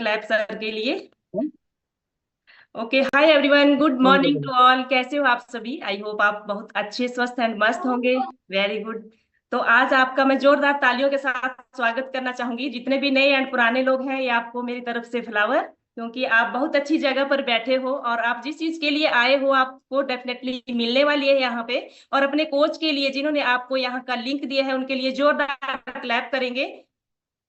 Clap sir के लिए। Okay, hi everyone, good morning to all. कैसे हो आप सभी? आई होप आप बहुत अच्छे, स्वस्थ एंड मस्त होंगे। Very good. तो आज आपका मैं जोरदार तालियों के साथ स्वागत करना चाहूंगी। जितने भी नए एंड पुराने लोग हैं, ये आपको मेरी तरफ से फ्लावर, क्योंकि आप बहुत अच्छी जगह पर बैठे हो और आप जिस चीज के लिए आए हो आपको डेफिनेटली मिलने वाली है यहाँ पे। और अपने कोच के लिए जिन्होंने आपको यहाँ का लिंक दिया है, उनके लिए जोरदार क्लैप करेंगे।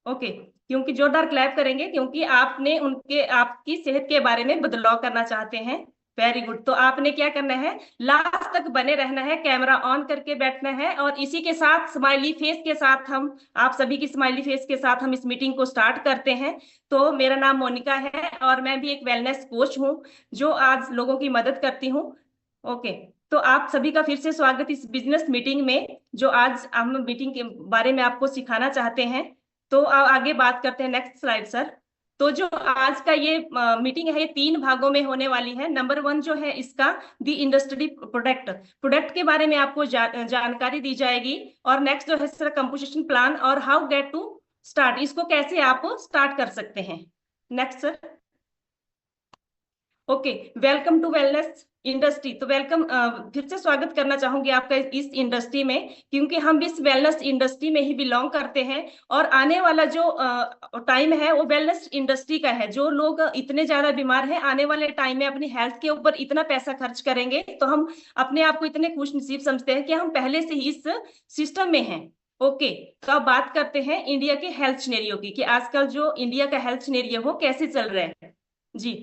ओके, क्योंकि जोरदार क्लैप करेंगे क्योंकि आपने उनके आपकी सेहत के बारे में बदलाव करना चाहते हैं। Very good. तो आपने क्या करना है, लास्ट तक बने रहना है, कैमरा ऑन करके बैठना है और इसी के साथ स्माइली फेस के साथ हम आप सभी की स्माइली फेस के साथ हम इस मीटिंग को स्टार्ट करते हैं। तो मेरा नाम मोनिका है और मैं भी एक वेलनेस कोच हूँ जो आज लोगों की मदद करती हूँ। ओके, तो आप सभी का फिर से स्वागत इस बिजनेस मीटिंग में, जो आज हम मीटिंग के बारे में आपको सिखाना चाहते हैं। तो आगे बात करते हैं। Next slide sir. तो जो आज का ये मीटिंग है, ये 3 भागों में होने वाली है। नंबर 1 जो है इसका द इंडस्ट्री प्रोडक्ट प्रोडक्ट के बारे में आपको जानकारी दी जाएगी। और नेक्स्ट जो है सर कंपोजिशन प्लान और हाउ गेट टू स्टार्ट, इसको कैसे आप स्टार्ट कर सकते हैं। Next sir. Okay, welcome to wellness industry. तो वेलकम, फिर से स्वागत करना चाहूंगी आपका इस इंडस्ट्री में, क्योंकि हम इस वेलनेस इंडस्ट्री में ही बिलोंग करते हैं। और आने वाला जो टाइम है वो वेलनेस इंडस्ट्री का है। जो लोग इतने ज्यादा बीमार हैं, आने वाले टाइम में अपनी हेल्थ के ऊपर इतना पैसा खर्च करेंगे, तो हम अपने आप को इतने खुश नसीब समझते हैं कि हम पहले से ही इस सिस्टम में हैं। ओके, तो अब बात करते हैं इंडिया के हेल्थ सिनेरियो की, कि आजकल जो इंडिया का हेल्थ सिनेरियो हो कैसे चल रहा है। जी,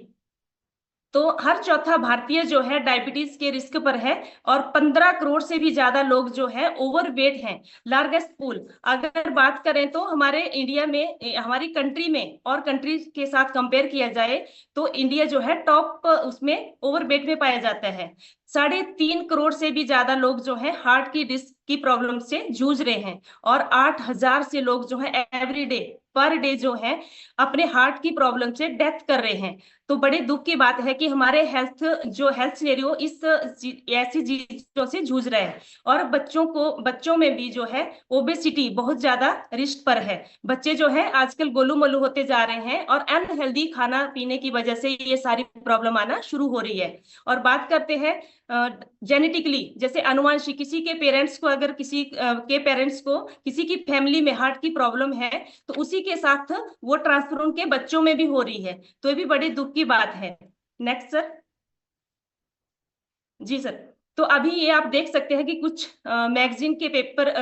तो हर चौथा भारतीय जो है डायबिटीज के रिस्क पर है और 15 करोड़ से भी ज्यादा लोग जो है ओवरवेट हैं। लार्जेस्ट पूल अगर बात करें तो हमारे इंडिया में, हमारी कंट्री में और कंट्री के साथ कंपेयर किया जाए तो इंडिया जो है टॉप उसमें ओवरवेट में पाया जाता है। 3.5 करोड़ से भी ज्यादा लोग जो है हार्ट की डिस्क की प्रॉब्लम से जूझ रहे हैं और 8,000 से लोग जो है एवरी डे पर डे जो है अपने हार्ट की प्रॉब्लम से डेथ कर रहे हैं। तो बड़े दुख की बात है कि हमारे हेल्थ सिनेरियो इस ऐसी चीजों से जूझ रहे हैं। और बच्चों में भी जो है ओबेसिटी बहुत ज्यादा रिस्क पर है। बच्चे जो है आजकल गोलू मोलू होते जा रहे हैं और अनहेल्दी खाना पीने की वजह से ये सारी प्रॉब्लम आना शुरू हो रही है। और बात करते हैं जेनेटिकली, जैसे अनुवांशिक, किसी के पेरेंट्स को, अगर किसी के पेरेंट्स को किसी की फैमिली में हार्ट की प्रॉब्लम है तो उसी के साथ वो ट्रांसफर उनके बच्चों में भी हो रही है। तो ये भी बड़ी दुख की बात है। Next sir. जी सर। तो अभी ये आप देख सकते हैं कि कुछ मैगजीन के पेपर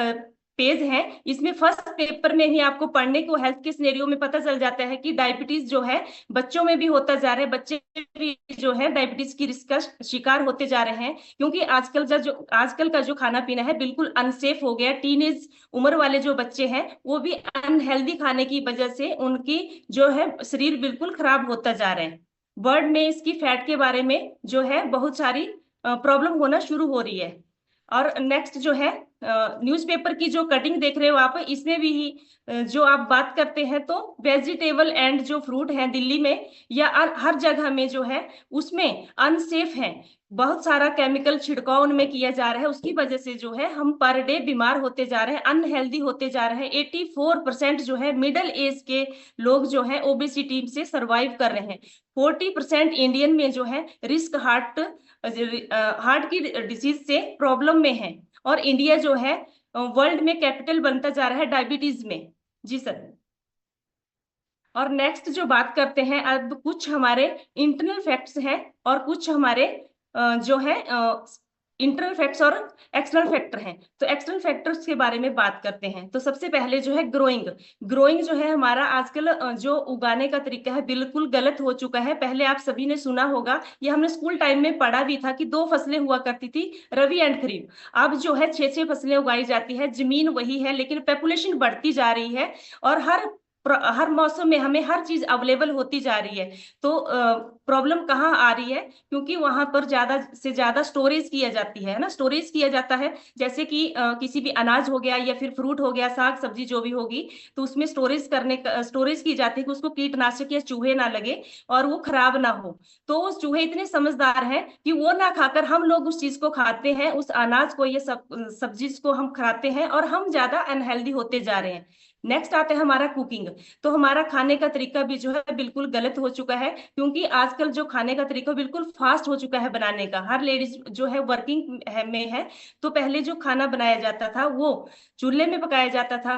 पेज हैं। इसमें फर्स्ट पेपर में ही आपको पढ़ने को हेल्थ के सिनेरियो में पता चल जाता है कि डायबिटीज जो है बच्चों में भी होता जा रहा है। बच्चे भी जो है डायबिटीज की रिस्क का शिकार होते जा रहे हैं, क्योंकि आजकल का जो खाना पीना है बिल्कुल अनसेफ हो गया। टीनेज उम्र वाले जो बच्चे हैं वो भी अनहेल्दी खाने की वजह से उनकी जो है शरीर बिल्कुल खराब होता जा रहे हैं। वर्ल्ड में इसकी फैट के बारे में जो है बहुत सारी प्रॉब्लम होना शुरू हो रही है। और नेक्स्ट जो है न्यूज़पेपर की जो कटिंग देख रहे हो आप, इसमें भी जो आप बात करते हैं तो वेजिटेबल एंड जो फ्रूट है दिल्ली में या हर जगह में जो है उसमें अनसेफ है। बहुत सारा केमिकल छिड़काव उनमें किया जा रहा है, उसकी वजह से जो है हम पर डे बीमार होते जा रहे हैं, अनहेल्दी होते जा रहे हैं। 84% जो है मिडिल एज के लोग जो है ओबेसिटी से सरवाइव कर रहे हैं। 40% इंडियन में जो है रिस्क हार्ट की डिसीज से प्रॉब्लम में है। और इंडिया जो है वर्ल्ड में कैपिटल बनता जा रहा है डायबिटीज में। जी सर। और नेक्स्ट जो बात करते हैं, अब कुछ हमारे इंटरनल फैक्ट्स हैं और कुछ हमारे जो है इंटरनल फैक्ट्स और एक्सटर्नल फैक्टर हैं। तो एक्सटर्नल फैक्टर्स के बारे में बात करते हैं। तो सबसे पहले जो है ग्रोइंग जो है हमारा आजकल जो उगाने का तरीका है बिल्कुल गलत हो चुका है। पहले आप सभी ने सुना होगा, ये हमने स्कूल टाइम में पढ़ा भी था कि 2 फसलें हुआ करती थी, रबी एंड खरीफ। अब जो है 6-6 फसलें उगाई जाती है। जमीन वही है लेकिन पॉपुलेशन बढ़ती जा रही है और हर मौसम में हमें हर चीज अवेलेबल होती जा रही है। तो प्रॉब्लम कहाँ आ रही है, क्योंकि वहां पर ज्यादा से ज्यादा स्टोरेज किया जाती है ना, स्टोरेज किया जाता है। जैसे कि किसी भी अनाज हो गया या फिर फ्रूट हो गया, साग सब्जी जो भी होगी, तो उसमें स्टोरेज की जाती है कि उसको कीटनाशक या चूहे ना लगे और वो खराब ना हो। तो उस चूहे इतने समझदार हैं कि वो ना खाकर हम लोग उस चीज को खाते हैं, उस अनाज को, ये सब सब्जी को हम खाते हैं और हम ज्यादा अनहेल्दी होते जा रहे हैं। नेक्स्ट आता है हमारा कुकिंग। तो हमारा खाने का तरीका भी जो है बिल्कुल गलत हो चुका है, क्योंकि आजकल जो खाने का तरीका बिल्कुल फास्ट हो चुका है बनाने का। हर लेडीज जो है वर्किंग में है, तो पहले जो खाना बनाया जाता था वो चूल्हे में पकाया जाता था,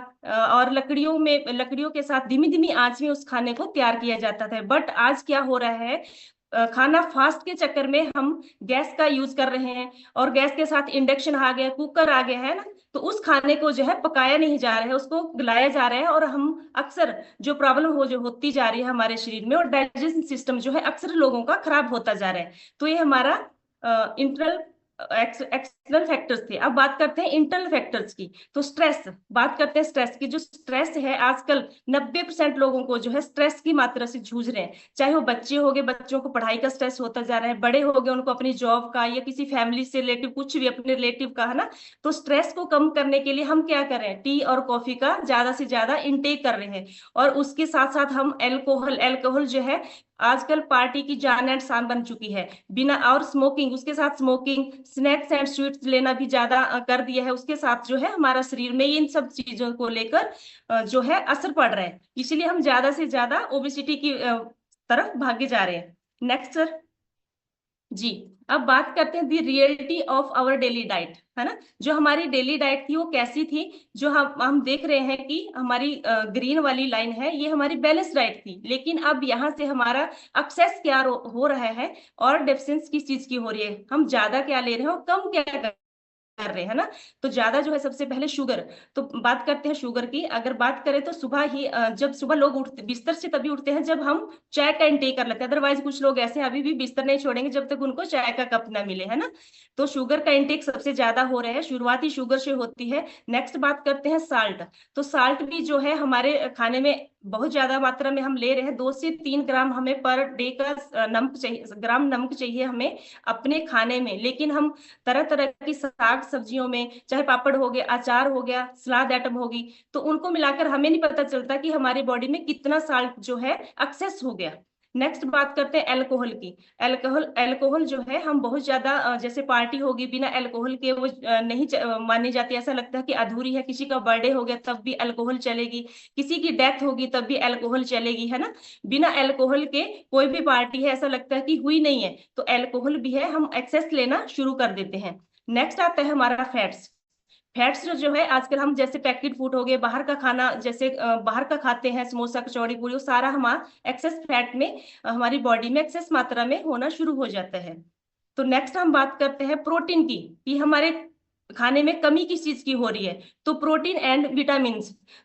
और लकड़ियों के साथ धीमी धीमी आंच में उस खाने को तैयार किया जाता था। बट आज क्या हो रहा है, खाना फास्ट के चक्कर में हम गैस का यूज कर रहे हैं, और गैस के साथ इंडक्शन आ गया, कुकर आ गया है ना, तो उस खाने को जो है पकाया नहीं जा रहा है, उसको गलाया जा रहा है, और हम अक्सर जो प्रॉब्लम जो होती जा रही है हमारे शरीर में, और डाइजेशन सिस्टम जो है अक्सर लोगों का खराब होता जा रहा है। तो ये हमारा इंटरनल एक्सटर्नल फैक्टर्स थे। अब बात करते हैं इंटरनल फैक्टर्स की। तो स्ट्रेस, बात करते हैं स्ट्रेस की। जो स्ट्रेस है आजकल 90% लोगों को जो है स्ट्रेस की मात्रा से जूझ रहे हैं। चाहे वो बच्चे हो गए, बच्चों को पढ़ाई का स्ट्रेस होता जा रहा है, बड़े हो गए उनको अपनी जॉब का, या किसी फैमिली से रिलेटिव, कुछ भी अपने रिलेटिव का, है ना। तो स्ट्रेस को कम करने के लिए हम क्या कर रहे हैं, टी और कॉफी का ज्यादा से ज्यादा इंटेक कर रहे हैं। और उसके साथ साथ हम एल्कोहल जो है आजकल पार्टी की जान एंड शान बन चुकी है। बिना, और स्मोकिंग, उसके साथ स्मोकिंग, स्नैक्स एंड स्वीट्स लेना भी ज्यादा कर दिया है। उसके साथ जो है हमारा शरीर में इन सब चीजों को लेकर जो है असर पड़ रहा है, इसीलिए हम ज्यादा से ज्यादा ओबेसिटी की तरफ भागे जा रहे हैं। नेक्स्ट सर जी। अब बात करते हैं the reality of our daily diet, है ना। जो हमारी डेली डाइट थी वो कैसी थी, जो हम देख रहे हैं कि हमारी ग्रीन वाली लाइन है, ये हमारी बैलेंस डाइट थी। लेकिन अब यहाँ से हमारा एक्सेस क्या हो रहा है, और डेफिशिएंसी किस चीज की हो रही है, हम ज्यादा क्या ले रहे हैं और कम क्या कर रहे हैं ना। तो ज्यादा जो है सबसे पहले शुगर। तो बात करते हैं शुगर की। अगर बात करें तो सुबह ही जब सुबह लोग उठते बिस्तर से तभी उठते हैं जब हम चाय का इंटेक कर लेते हैं। अदरवाइज कुछ लोग ऐसे अभी भी बिस्तर नहीं छोड़ेंगे जब तक उनको चाय का कप ना मिले, है ना। तो शुगर का इंटेक सबसे ज्यादा हो रहा है, शुरुआती शुगर से होती है। नेक्स्ट बात करते हैं साल्ट। तो साल्ट भी जो है हमारे खाने में बहुत ज्यादा मात्रा में हम ले रहे हैं। 2 से 3 ग्राम हमें पर डे का नमक चाहिए, ग्राम नमक चाहिए हमें अपने खाने में। लेकिन हम तरह तरह की साग सब्जियों में, चाहे पापड़ हो गया, अचार हो गया, सलाद आइटम होगी, तो उनको मिलाकर हमें नहीं पता चलता कि हमारी बॉडी में कितना साल्ट जो है एक्सेस हो गया। नेक्स्ट बात करते हैं अल्कोहल की। अल्कोहल जो है हम बहुत ज्यादा, जैसे पार्टी होगी बिना अल्कोहल के वो नहीं मानी जाती। ऐसा लगता है कि अधूरी है। किसी का बर्थडे हो गया तब भी अल्कोहल चलेगी, किसी की डेथ होगी तब भी अल्कोहल चलेगी, है ना। बिना अल्कोहल के कोई भी पार्टी है ऐसा लगता है कि हुई नहीं है। तो अल्कोहल भी है, हम एक्सेस लेना शुरू कर देते हैं। नेक्स्ट आता है हमारा फैट्स। फैट्स जो है आजकल हम जैसे पैकेट फूड हो गए, बाहर का खाना, जैसे बाहर का खाते हैं, समोसा कचौड़ी पूरी, वो सारा हमारा एक्सेस फैट में हमारी बॉडी में एक्सेस मात्रा में होना शुरू हो जाता है। तो नेक्स्ट हम बात करते हैं प्रोटीन की, कि हमारे खाने में कमी किस चीज की हो रही है। तो प्रोटीन एंड विटामिन,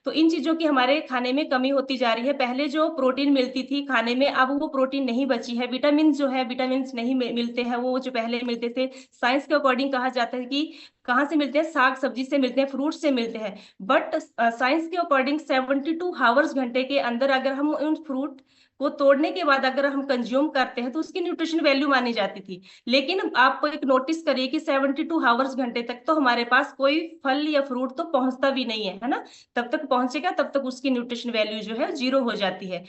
तो इन चीजों की हमारे खाने में कमी होती जा रही है। पहले जो प्रोटीन मिलती थी खाने में, अब वो प्रोटीन नहीं बची है। विटामिन जो है, विटामिन नहीं मिलते हैं वो जो पहले मिलते थे। साइंस के अकॉर्डिंग कहा जाता है कि कहाँ से मिलते हैं, साग सब्जी से मिलते हैं, फ्रूट से मिलते हैं। बट साइंस के अकॉर्डिंग 72 आवर्स घंटे के अंदर अगर हम उन फ्रूट को तोड़ने के बाद अगर हम कंज्यूम करते हैं तो उसकी न्यूट्रिशन वैल्यू मानी जाती थी। लेकिन आप एक नोटिस करिए कि 72 आवर्स घंटे तक तो हमारे पास कोई फल या फ्रूट तो पहुंचता भी नहीं है ना। तब तक पहुंचेगा तब तक उसकी न्यूट्रिशन वैल्यू जो है 0 हो जाती है।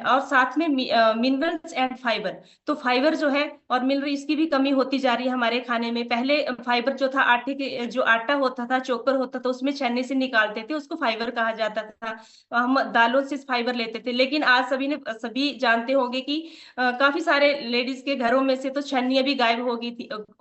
और साथ में मिनरल्स एंड फाइबर। तो फाइबर जो है और मिनरल, इसकी भी कमी होती जा रही है हमारे खाने में। पहले फाइबर जो था, आटे के जो आटा होता था, चोकर होता था, उसमें छन्नी से निकालते थे, उसको फाइबर कहा जाता था। हम दालों से फाइबर लेते थे। लेकिन आज सभी जानते होंगे कि काफी सारे लेडीज के घरों में से तो छन्नियां भी गायब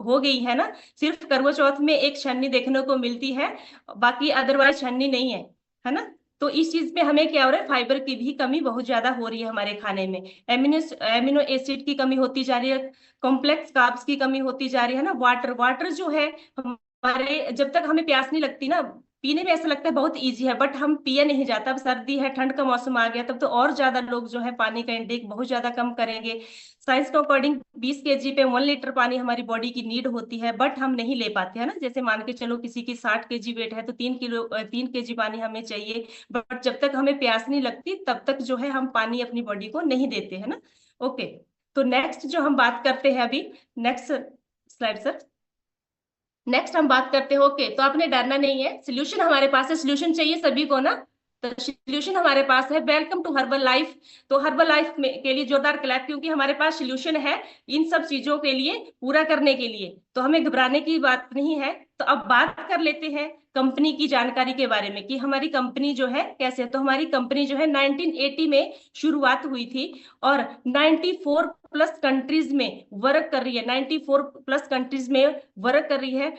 हो गई है ना। सिर्फ करवा चौथ में एक छन्नी देखने को मिलती है, बाकी अदरवाइज छन्नी नहीं है ना। तो इस चीज पे हमें क्या हो रहा है, फाइबर की भी कमी बहुत ज्यादा हो रही है हमारे खाने में। एमिनो एसिड की कमी होती जा रही है, कॉम्प्लेक्स कार्ब्स की कमी होती जा रही है ना। वाटर जो है हमारे, जब तक हमें प्यास नहीं लगती ना, पीने में ऐसा लगता है बहुत इजी है, बट हम पिया नहीं जाता। अब सर्दी है, ठंड का मौसम आ गया, तब तो और ज्यादा लोग जो है पानी का इंटेक बहुत ज्यादा कम करेंगे। साइंस के अकॉर्डिंग 20 केजी पे 1 लीटर पानी हमारी बॉडी की नीड होती है, बट हम नहीं ले पाते हैं ना। जैसे मान के चलो किसी की 60 केजी वेट है तो 3 केजी पानी हमें चाहिए, बट जब तक हमें प्यास नहीं लगती तब तक जो है हम पानी अपनी बॉडी को नहीं देते है ना। ओके, तो नेक्स्ट जो हम बात करते हैं अभी, नेक्स्ट स्लाइड सर। नेक्स्ट हम बात करते हैं, ओके, तो आपने डरना नहीं है, सोल्यूशन हमारे पास है। सोल्यूशन चाहिए सभी को ना, तो सोल्यूशन हमारे पास है। Welcome to Herbalife. तो हर्बल लाइफ के लिए जोरदार क्लैप, क्योंकि हमारे पास सोल्यूशन है इन सब चीजों के लिए पूरा करने के लिए, तो हमें घबराने की बात नहीं है। तो अब बात कर लेते हैं कंपनी की जानकारी के बारे में कि हमारी कंपनी जो है कैसे है। तो हमारी कंपनी जो है 1980 में शुरुआत हुई थी और 94 प्लस कंट्रीज में वर्क कर रही है। 94 प्लस कंट्रीज में वर्क कर रही है।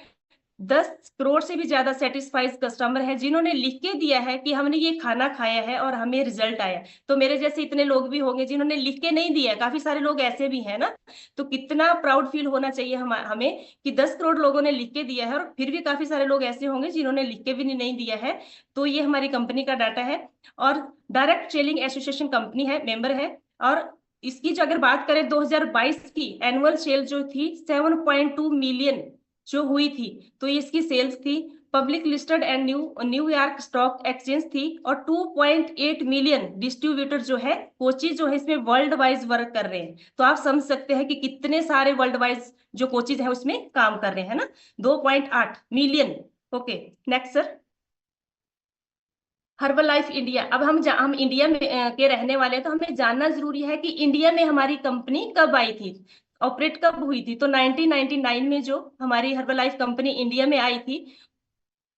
10 करोड़ से भी ज्यादा सेटिस्फाइड कस्टमर है जिन्होंने लिख के दिया है कि हमने ये खाना खाया है और हमें रिजल्ट आया। तो मेरे जैसे इतने लोग भी होंगे जिन्होंने लिख के नहीं दिया है, काफी सारे लोग ऐसे भी हैं ना। तो कितना प्राउड फील होना चाहिए हमें कि 10 करोड़ लोगों ने लिख के दिया है, और फिर भी काफी सारे लोग ऐसे होंगे जिन्होंने लिख के भी नहीं दिया है। तो ये हमारी कंपनी का डाटा है। और डायरेक्ट सेलिंग एसोसिएशन कंपनी है, मेंबर है। और इसकी जो अगर बात करें 2022 की एनुअल सेल जो थी 7.2 मिलियन जो हुई थी, तो ये इसकी सेल्स थी। Public listed and New York stock exchange थी। और 2.8 मिलियन डिस्ट्रीब्यूटर जो है कोचीज जो है इसमें वर्ल्ड वाइज वर्क कर रहे हैं। तो आप समझ सकते हैं कि कितने सारे वर्ल्ड वाइज जो कोचीज है उसमें काम कर रहे हैं ना, 2.8 million. Okay, next sir. Herbal life India. अब हम इंडिया में के रहने वाले हैं, तो हमें जानना जरूरी है कि इंडिया में हमारी कंपनी कब आई थी, ऑपरेट कब हुई थी। तो 1999 में जो हमारी हर्बल लाइफ कंपनी इंडिया में आई थी,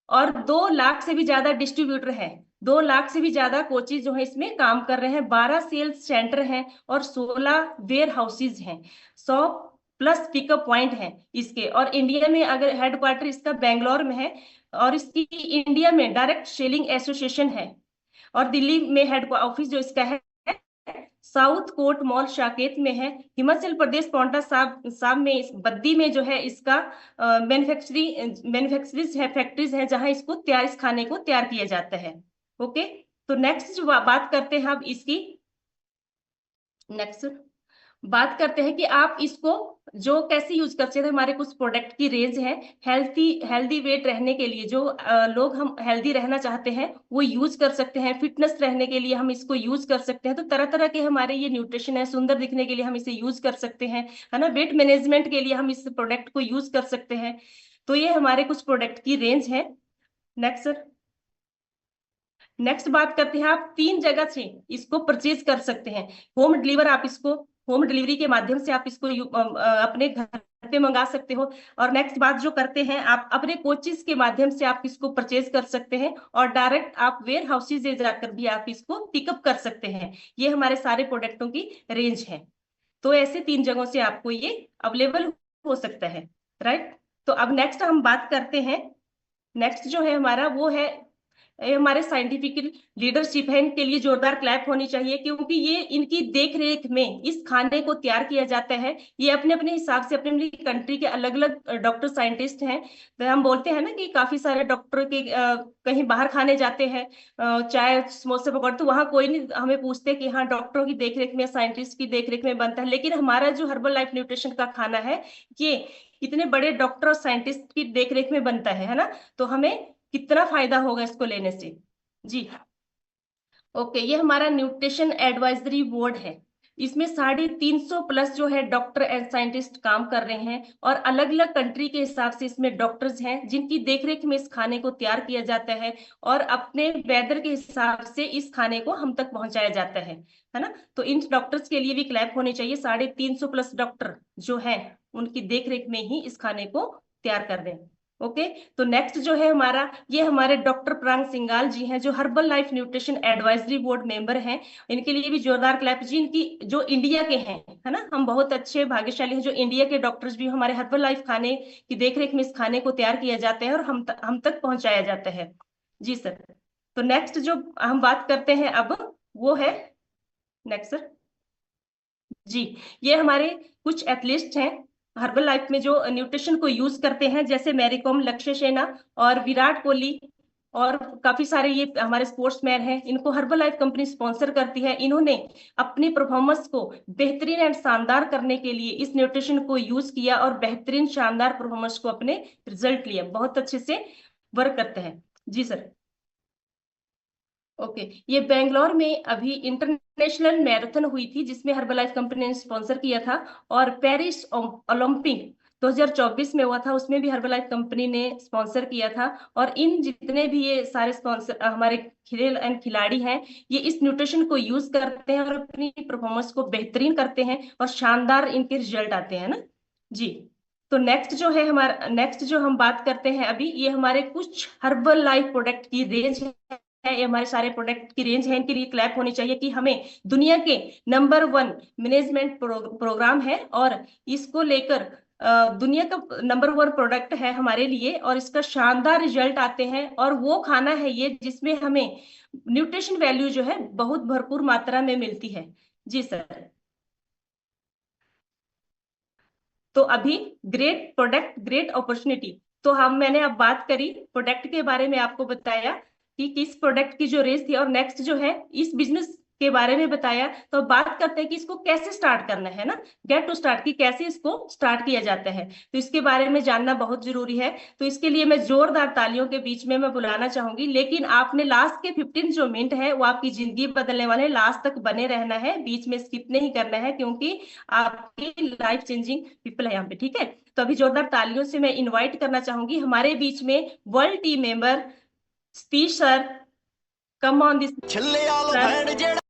और 2 लाख से भी ज्यादा डिस्ट्रीब्यूटर हैं, 2 लाख से भी ज्यादा कोचेज जो है इसमें काम कर रहे हैं, 12 सेल्स सेंटर हैं और 16 वेयर हाउसेज हैं, 100 प्लस पिकअप पॉइंट हैं इसके। और इंडिया में अगर हेडक्वार्टर इसका बेंगलोर में है, और इसकी इंडिया में डायरेक्ट सेलिंग एसोसिएशन है। और दिल्ली में हेड ऑफिस जो इसका है साउथ कोर्ट मॉल शाकेत में है। हिमाचल प्रदेश पांवटा साहब साहब में इस बद्दी में जो है इसका मैन्युफैक्चरिंग है, फैक्ट्रीज है जहां इसको तैयार, इस खाने को तैयार किया जाता है। ओके, तो नेक्स्ट जो बात करते हैं अब इसकी, नेक्स्ट बात करते हैं कि आप इसको जो कैसे यूज कर सकते हैं। हमारे कुछ प्रोडक्ट की रेंज है। हेल्दी वेट रहने के लिए जो लोग हम हेल्दी रहना चाहते हैं वो यूज कर सकते हैं। फिटनेस रहने के लिए हम इसको यूज कर सकते हैं। तो तरह तरह के हमारे ये न्यूट्रिशन है, सुंदर दिखने के लिए हम इसे यूज कर सकते हैं, है ना। वेट मैनेजमेंट के लिए हम इस प्रोडक्ट को यूज कर सकते हैं। तो ये हमारे कुछ प्रोडक्ट की रेंज है। Next sir. नेक्स्ट बात करते हैं, आप 3 जगह से इसको परचेज कर सकते हैं। होम डिलीवर, आप इसको होम डिलीवरी के माध्यम से आप इसको अपने घर पे मंगा सकते हो। और नेक्स्ट बात जो करते हैं, आप अपने कोचिज के माध्यम से आप इसको परचेज कर सकते हैं, और डायरेक्ट आप वेयर हाउसेज जाकर भी आप इसको पिकअप कर सकते हैं। ये हमारे सारे प्रोडक्टों की रेंज है। तो ऐसे 3 जगहों से आपको ये अवेलेबल हो सकता है, राइट। तो अब नेक्स्ट हम बात करते हैं। नेक्स्ट जो है हमारा वो है, ये हमारे साइंटिफिक लीडरशिप है। इनके लिए जोरदार क्लैप होनी चाहिए, क्योंकि ये इनकी देख रेख में इस खाने को तैयार किया जाता है। ये अपने अपने हिसाब से अपने अपनी कंट्री के अलग अलग डॉक्टर साइंटिस्ट हैं। तो हम बोलते हैं ना कि काफी सारे डॉक्टर के कहीं बाहर खाने जाते हैं, चाय समोसे पकौड़े, तो वहां कोई नहीं हमें पूछते कि हाँ डॉक्टरों की देखरेख में, साइंटिस्ट की देखरेख में बनता है। लेकिन हमारा जो हर्बल लाइफ न्यूट्रिशन का खाना है ये इतने बड़े डॉक्टर और साइंटिस्ट की देखरेख में बनता है ना। तो हमें कितना फायदा होगा इसको लेने से। जी, ओके, ये हमारा न्यूट्रिशन एडवाइजरी बोर्ड है। इसमें 350 प्लस जो है डॉक्टर एंड साइंटिस्ट काम कर रहे हैं, और अलग अलग कंट्री के हिसाब से इसमें डॉक्टर्स हैं जिनकी देखरेख में इस खाने को तैयार किया जाता है, और अपने वेदर के हिसाब से इस खाने को हम तक पहुंचाया जाता है ना। तो इन डॉक्टर्स के लिए भी क्लैप होने चाहिए। 350 प्लस डॉक्टर जो है उनकी देखरेख में ही इस खाने को तैयार कर रहे हैं। ओके, तो नेक्स्ट जो है हमारा, ये हमारे डॉक्टर प्रांग सिंगाल जी हैं जो herbal life nutrition advisory board member हैं। इनके लिए भी जोरदार क्लैप जी। इनकी जो इंडिया के हैं, है ना, हम बहुत अच्छे भाग्यशाली हैं जो इंडिया के डॉक्टर्स भी हमारे हर्बल लाइफ खाने की देखरेख में इस खाने को तैयार किया जाता है और हम तक पहुंचाया जाता है। जी सर। तो नेक्स्ट जो हम बात करते हैं अब वो है, नेक्स्ट सर। जी, ये हमारे कुछ एथलीट्स हैं हर्बल लाइफ में जो न्यूट्रिशन को यूज करते हैं, जैसे मैरी कॉम, लक्ष्य सेना और विराट कोहली, और काफी सारे ये हमारे स्पोर्ट्समैन हैं। इनको हर्बल लाइफ कंपनी स्पॉन्सर करती है। इन्होंने अपनी परफॉर्मेंस को बेहतरीन एंड शानदार करने के लिए इस न्यूट्रिशन को यूज किया, और बेहतरीन शानदार परफॉर्मेंस को अपने रिजल्ट लिया, बहुत अच्छे से वर्क करते हैं। जी सर। ओके, ये बेंगलोर में अभी इंटरनेशनल मैराथन हुई थी जिसमें हर्बलाइफ कंपनी ने स्पॉन्सर किया था। और पेरिस ओलंपिक 2024 में हुआ था, उसमें भी हर्बलाइफ कंपनी ने स्पॉन्सर किया था। और इन जितने भी ये सारे स्पॉन्सर हमारे खेल एंड खिलाड़ी हैं, ये इस न्यूट्रिशन को यूज करते हैं और अपनी परफॉर्मेंस को बेहतरीन करते हैं, और शानदार इनके रिजल्ट आते हैं ना। जी, तो नेक्स्ट जो हम बात करते हैं अभी, ये हमारे कुछ हर्बल लाइफ प्रोडक्ट की रेंज है। ये हमारे सारे प्रोडक्ट की रेंज है, इनके लिए क्लैप होनी चाहिए कि हमें दुनिया के नंबर 1 मैनेजमेंट प्रोग्राम है, और इसको लेकर दुनिया का नंबर 1 प्रोडक्ट है हमारे लिए, और इसका शानदार रिजल्ट आते हैं। और वो खाना है ये जिसमें हमें न्यूट्रिशन वैल्यू जो है बहुत भरपूर मात्रा में मिलती है। जी सर। तो अभी ग्रेट प्रोडक्ट ग्रेट अपॉर्चुनिटी, तो मैंने अब बात करी प्रोडक्ट के बारे में, आपको बताया कि किस प्रोडक्ट की जो रेस थी, और नेक्स्ट जो है इस बिजनेस के बारे में बताया। तो अब बात करते हैं कि इसको कैसे स्टार्ट करना है ना, गेट टू स्टार्ट, की कैसे इसको स्टार्ट किया जाता है, तो इसके बारे में जानना बहुत जरूरी है। तो इसके लिए मैं जोरदार तालियों के बीच में मैं बुलाना चाहूंगी, लेकिन आपने लास्ट के 15 जो मिनट है वो आपकी जिंदगी बदलने वाले, लास्ट तक बने रहना है, बीच में स्किप नहीं करना है, क्योंकि आपकी लाइफ चेंजिंग पीपल है यहाँ पे, ठीक है। तो अभी जोरदार तालियों से मैं इनवाइट करना चाहूंगी हमारे बीच में world team member speech sir, come on this sir.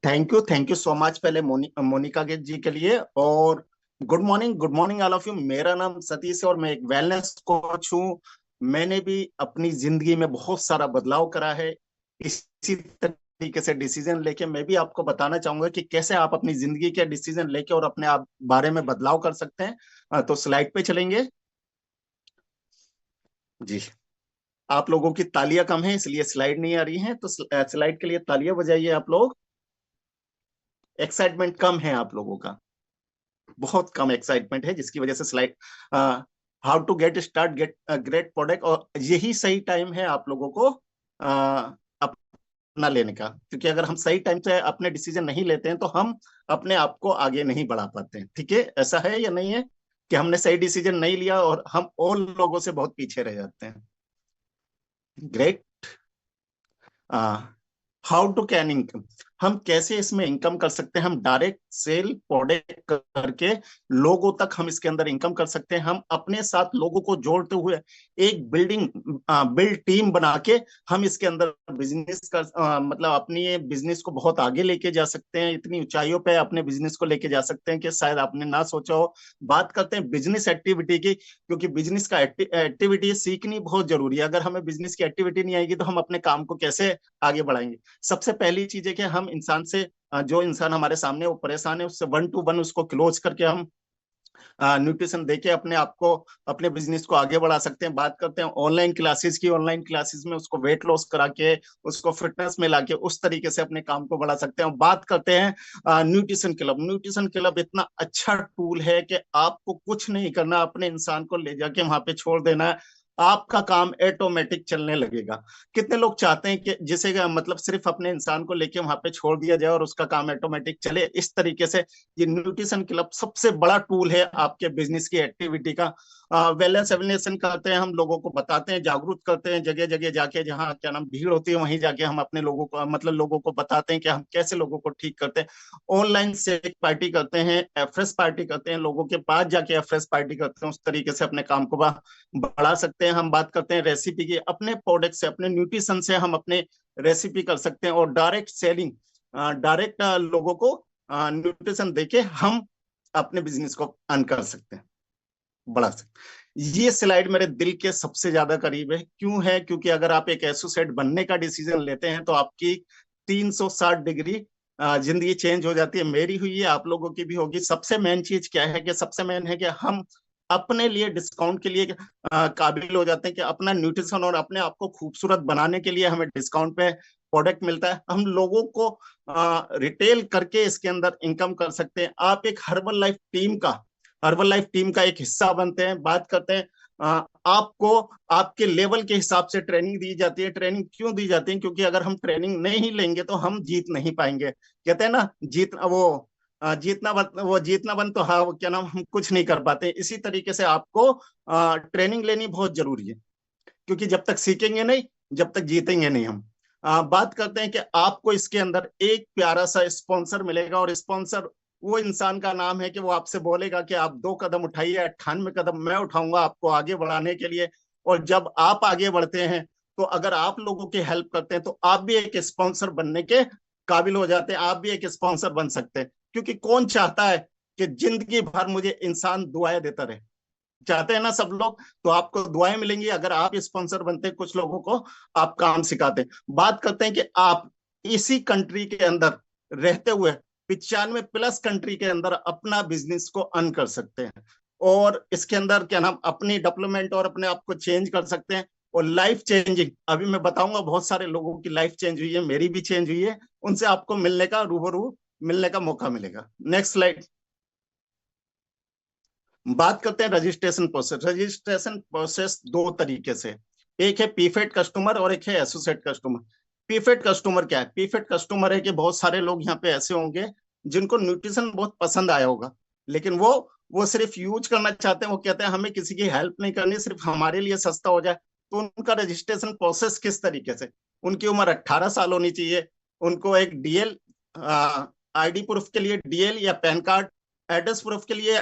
Thank you so much पहले मोनिका जी के लिए। और good morning all of you. मेरा नाम सतीश है और मैं एक वेलनेस कोच हूँ। मैंने भी अपनी जिंदगी में बहुत सारा बदलाव करा है। इसी तरीके से डिसीजन लेके मैं भी आपको बताना चाहूंगा कि कैसे आप अपनी जिंदगी के डिसीजन लेके और अपने आप बारे में बदलाव कर सकते हैं। तो स्लाइड पे चलेंगे जी। आप लोगों की तालियां कम है इसलिए स्लाइड नहीं आ रही है, तो स्लाइड के लिए तालियां बजाइए आप लोग। एक्साइटमेंट कम है आप लोगों का, बहुत कम एक्साइटमेंट है, जिसकी वजह से slide. How to get start get great product, और यही सही टाइम है आप लोगों को अपना लेने का, क्योंकि अगर हम सही टाइम से अपने डिसीजन नहीं लेते हैं तो हम अपने आप को आगे नहीं बढ़ा पाते हैं। ठीक है, ऐसा है या नहीं है कि हमने सही डिसीजन नहीं लिया और हम और लोगों से बहुत पीछे रह जाते हैं। Great. How to can income, हम कैसे इसमें इनकम कर सकते हैं। हम डायरेक्ट सेल प्रोडक्ट करके लोगों तक हम इसके अंदर इनकम कर सकते हैं। हम अपने साथ लोगों को जोड़ते हुए एक बिल्ड टीम बना के हम इसके अंदर बिजनेस कर मतलब अपनी बिजनेस को बहुत आगे लेके जा सकते हैं। इतनी ऊंचाइयों पे अपने बिजनेस को लेके जा सकते हैं कि शायद आपने ना सोचा हो। बात करते हैं बिजनेस एक्टिविटी की, क्योंकि बिजनेस का एक्टिविटी सीखनी बहुत जरूरी है। अगर हमें बिजनेस की एक्टिविटी नहीं आएगी तो हम अपने काम को कैसे आगे बढ़ाएंगे। सबसे पहली चीज है कि हम इंसान से, जो इंसान हमारे सामने वो परेशान है, उससे 1-to-1 उसको क्लोज करके हम न्यूट्रिशन देके अपने आप को, अपने बिजनेस को आगे बढ़ा सकते हैं। बात करते हैं ऑनलाइन क्लासेस की। ऑनलाइन क्लासेस में उसको वेट लॉस करा के, उसको फिटनेस में लाके उस तरीके से अपने काम को बढ़ा सकते हैं। बात करते हैं न्यूट्रिशन क्लब। न्यूट्रिशन क्लब इतना अच्छा टूल है कि आपको कुछ नहीं करना, अपने इंसान को ले जाके वहां पे छोड़ देना है, आपका काम ऑटोमेटिक चलने लगेगा। कितने लोग चाहते हैं कि जिसे मतलब सिर्फ अपने इंसान को लेके वहां पे छोड़ दिया जाए और उसका काम ऑटोमेटिक चले। इस तरीके से ये न्यूट्रिशन क्लब सबसे बड़ा टूल है आपके बिजनेस की एक्टिविटी का। वेलनेस एवेलेशन करते हैं, हम लोगों को बताते हैं, जागरूक करते हैं, जगह जगह जाके जहाँ क्या नाम भीड़ होती है वहीं जाके हम अपने लोगों को, मतलब लोगों को बताते हैं कि हम कैसे लोगों को ठीक करते हैं। ऑनलाइन सेक पार्टी करते हैं, एफ्रेश पार्टी करते हैं, लोगों के पास जाके एफ्रेश पार्टी करते हैं। उस तरीके से अपने काम को बढ़ा सकते हैं। हम बात करते हैं रेसिपी की। अपने प्रोडक्ट से, अपने न्यूट्रिशन से हम अपने रेसिपी कर सकते हैं, और डायरेक्ट सेलिंग, डायरेक्ट लोगों को न्यूट्रिशन देके हम अपने बिजनेस को अर्न कर सकते हैं, बढ़ा सकते। ये स्लाइड मेरे दिल के सबसे ज्यादा करीब है। क्यों है? क्योंकि अगर आप एक एसोसिएट बनने का डिसीजन लेते हैं तो आपकी 360 डिग्री जिंदगी चेंज हो जाती है। मेरी हुई है, आप लोगों की भी होगी। सबसे मेन चीज क्या है कि सबसे मेन है कि हम अपने लिए डिस्काउंट के लिए काबिल हो जाते हैं, कि अपना न्यूट्रिशन और अपने आप को खूबसूरत बनाने के लिए हमें डिस्काउंट पे प्रोडक्ट मिलता है। हम लोगों को रिटेल करके इसके अंदर इनकम कर सकते हैं। आप एक हर्बल लाइफ टीम का एक हिस्सा बनते हैं। बात करते हैं आपको आपके लेवल के हिसाब से ट्रेनिंग दी जाती है। ट्रेनिंग क्यों दी जाती है? क्योंकि अगर हम ट्रेनिंग नहीं लेंगे तो हम जीत नहीं पाएंगे। कहते हैं ना, जीतना बन तो हाँ, वो क्या नाम, हम कुछ नहीं कर पाते। इसी तरीके से आपको ट्रेनिंग लेनी बहुत जरूरी है, क्योंकि जब तक सीखेंगे नहीं, जब तक जीतेंगे नहीं हम। बात करते हैं कि आपको इसके अंदर एक प्यारा सा स्पॉन्सर मिलेगा, और स्पॉन्सर वो इंसान का नाम है कि वो आपसे बोलेगा कि आप 2 कदम उठाइए, 98 कदम मैं उठाऊंगा आपको आगे बढ़ाने के लिए। और जब आप आगे बढ़ते हैं, तो अगर आप लोगों की हेल्प करते हैं, तो आप भी एक स्पॉन्सर बनने के काबिल हो जाते हैं, आप भी एक स्पॉन्सर बन सकते हैं। क्योंकि कौन चाहता है कि जिंदगी भर मुझे इंसान दुआएं देता रहे? चाहते हैं ना सब लोग। तो आपको दुआएं मिलेंगी अगर आप स्पॉन्सर बनते हैं, कुछ लोगों को आप काम सिखाते हैं। बात करते हैं कि आप इसी कंट्री के अंदर रहते हुए 95+ कंट्री के अंदर अपना बिजनेस को अर्न कर सकते हैं, और इसके अंदर क्या नाम अपनी डेवलपमेंट और अपने आप को चेंज कर सकते हैं। और लाइफ चेंजिंग, अभी मैं बताऊंगा, बहुत सारे लोगों की लाइफ चेंज हुई है, मेरी भी चेंज हुई है, उनसे आपको मिलने का, रूबरू मिलने का मौका मिलेगा। Next slide. बात करते हैं रजिस्ट्रेशन प्रोसेस। रजिस्ट्रेशन प्रोसेस दो तरीके से, एक है पीफेड कस्टमर और एक है एसोसिएट कस्टमर। पीफेड कस्टमर क्या है? पीफेड कस्टमर है कि बहुत सारे लोग यहाँ पे ऐसे होंगे जिनको न्यूट्रिशन बहुत पसंद आया होगा, लेकिन वो सिर्फ यूज करना चाहते हैं। वो कहते हैं हमें किसी की हेल्प नहीं करनी, सिर्फ हमारे लिए सस्ता हो जाए। तो उनका रजिस्ट्रेशन प्रोसेस किस तरीके से? उनकी उम्र 18 साल होनी चाहिए, उनको एक डीएल आईडी प्रूफ के लिए डीएल या पैन कार्ड, एड्रेस प्रूफ के लिए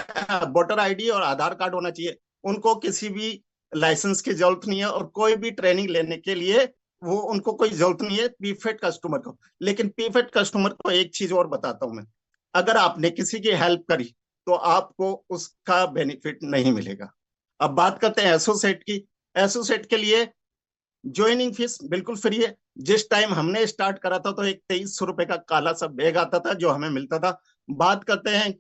वोटर आईडी और आधार कार्ड होना चाहिए। उनको किसी भी लाइसेंस की जरूरत नहीं है, और कोई भी ट्रेनिंग लेने के लिए वो उनको कोई जरूरत नहीं है पीफेड कस्टमर को। लेकिन पीफेड कस्टमर को एक चीज और बताता हूं मैं, अगर आपने किसी की हेल्प करी तो आपको उसका बेनिफिट नहीं मिलेगा। अब बात करते हैं एसोसिएट की। एसोसिएट के लिए ज्वाइनिंग फीस बिल्कुल फ्री है। जिस टाइम हमने स्टार्ट करा था तो एक 2300 रुपए का काला सा बैग आता था जो हमें मिलता था। बात करते हैं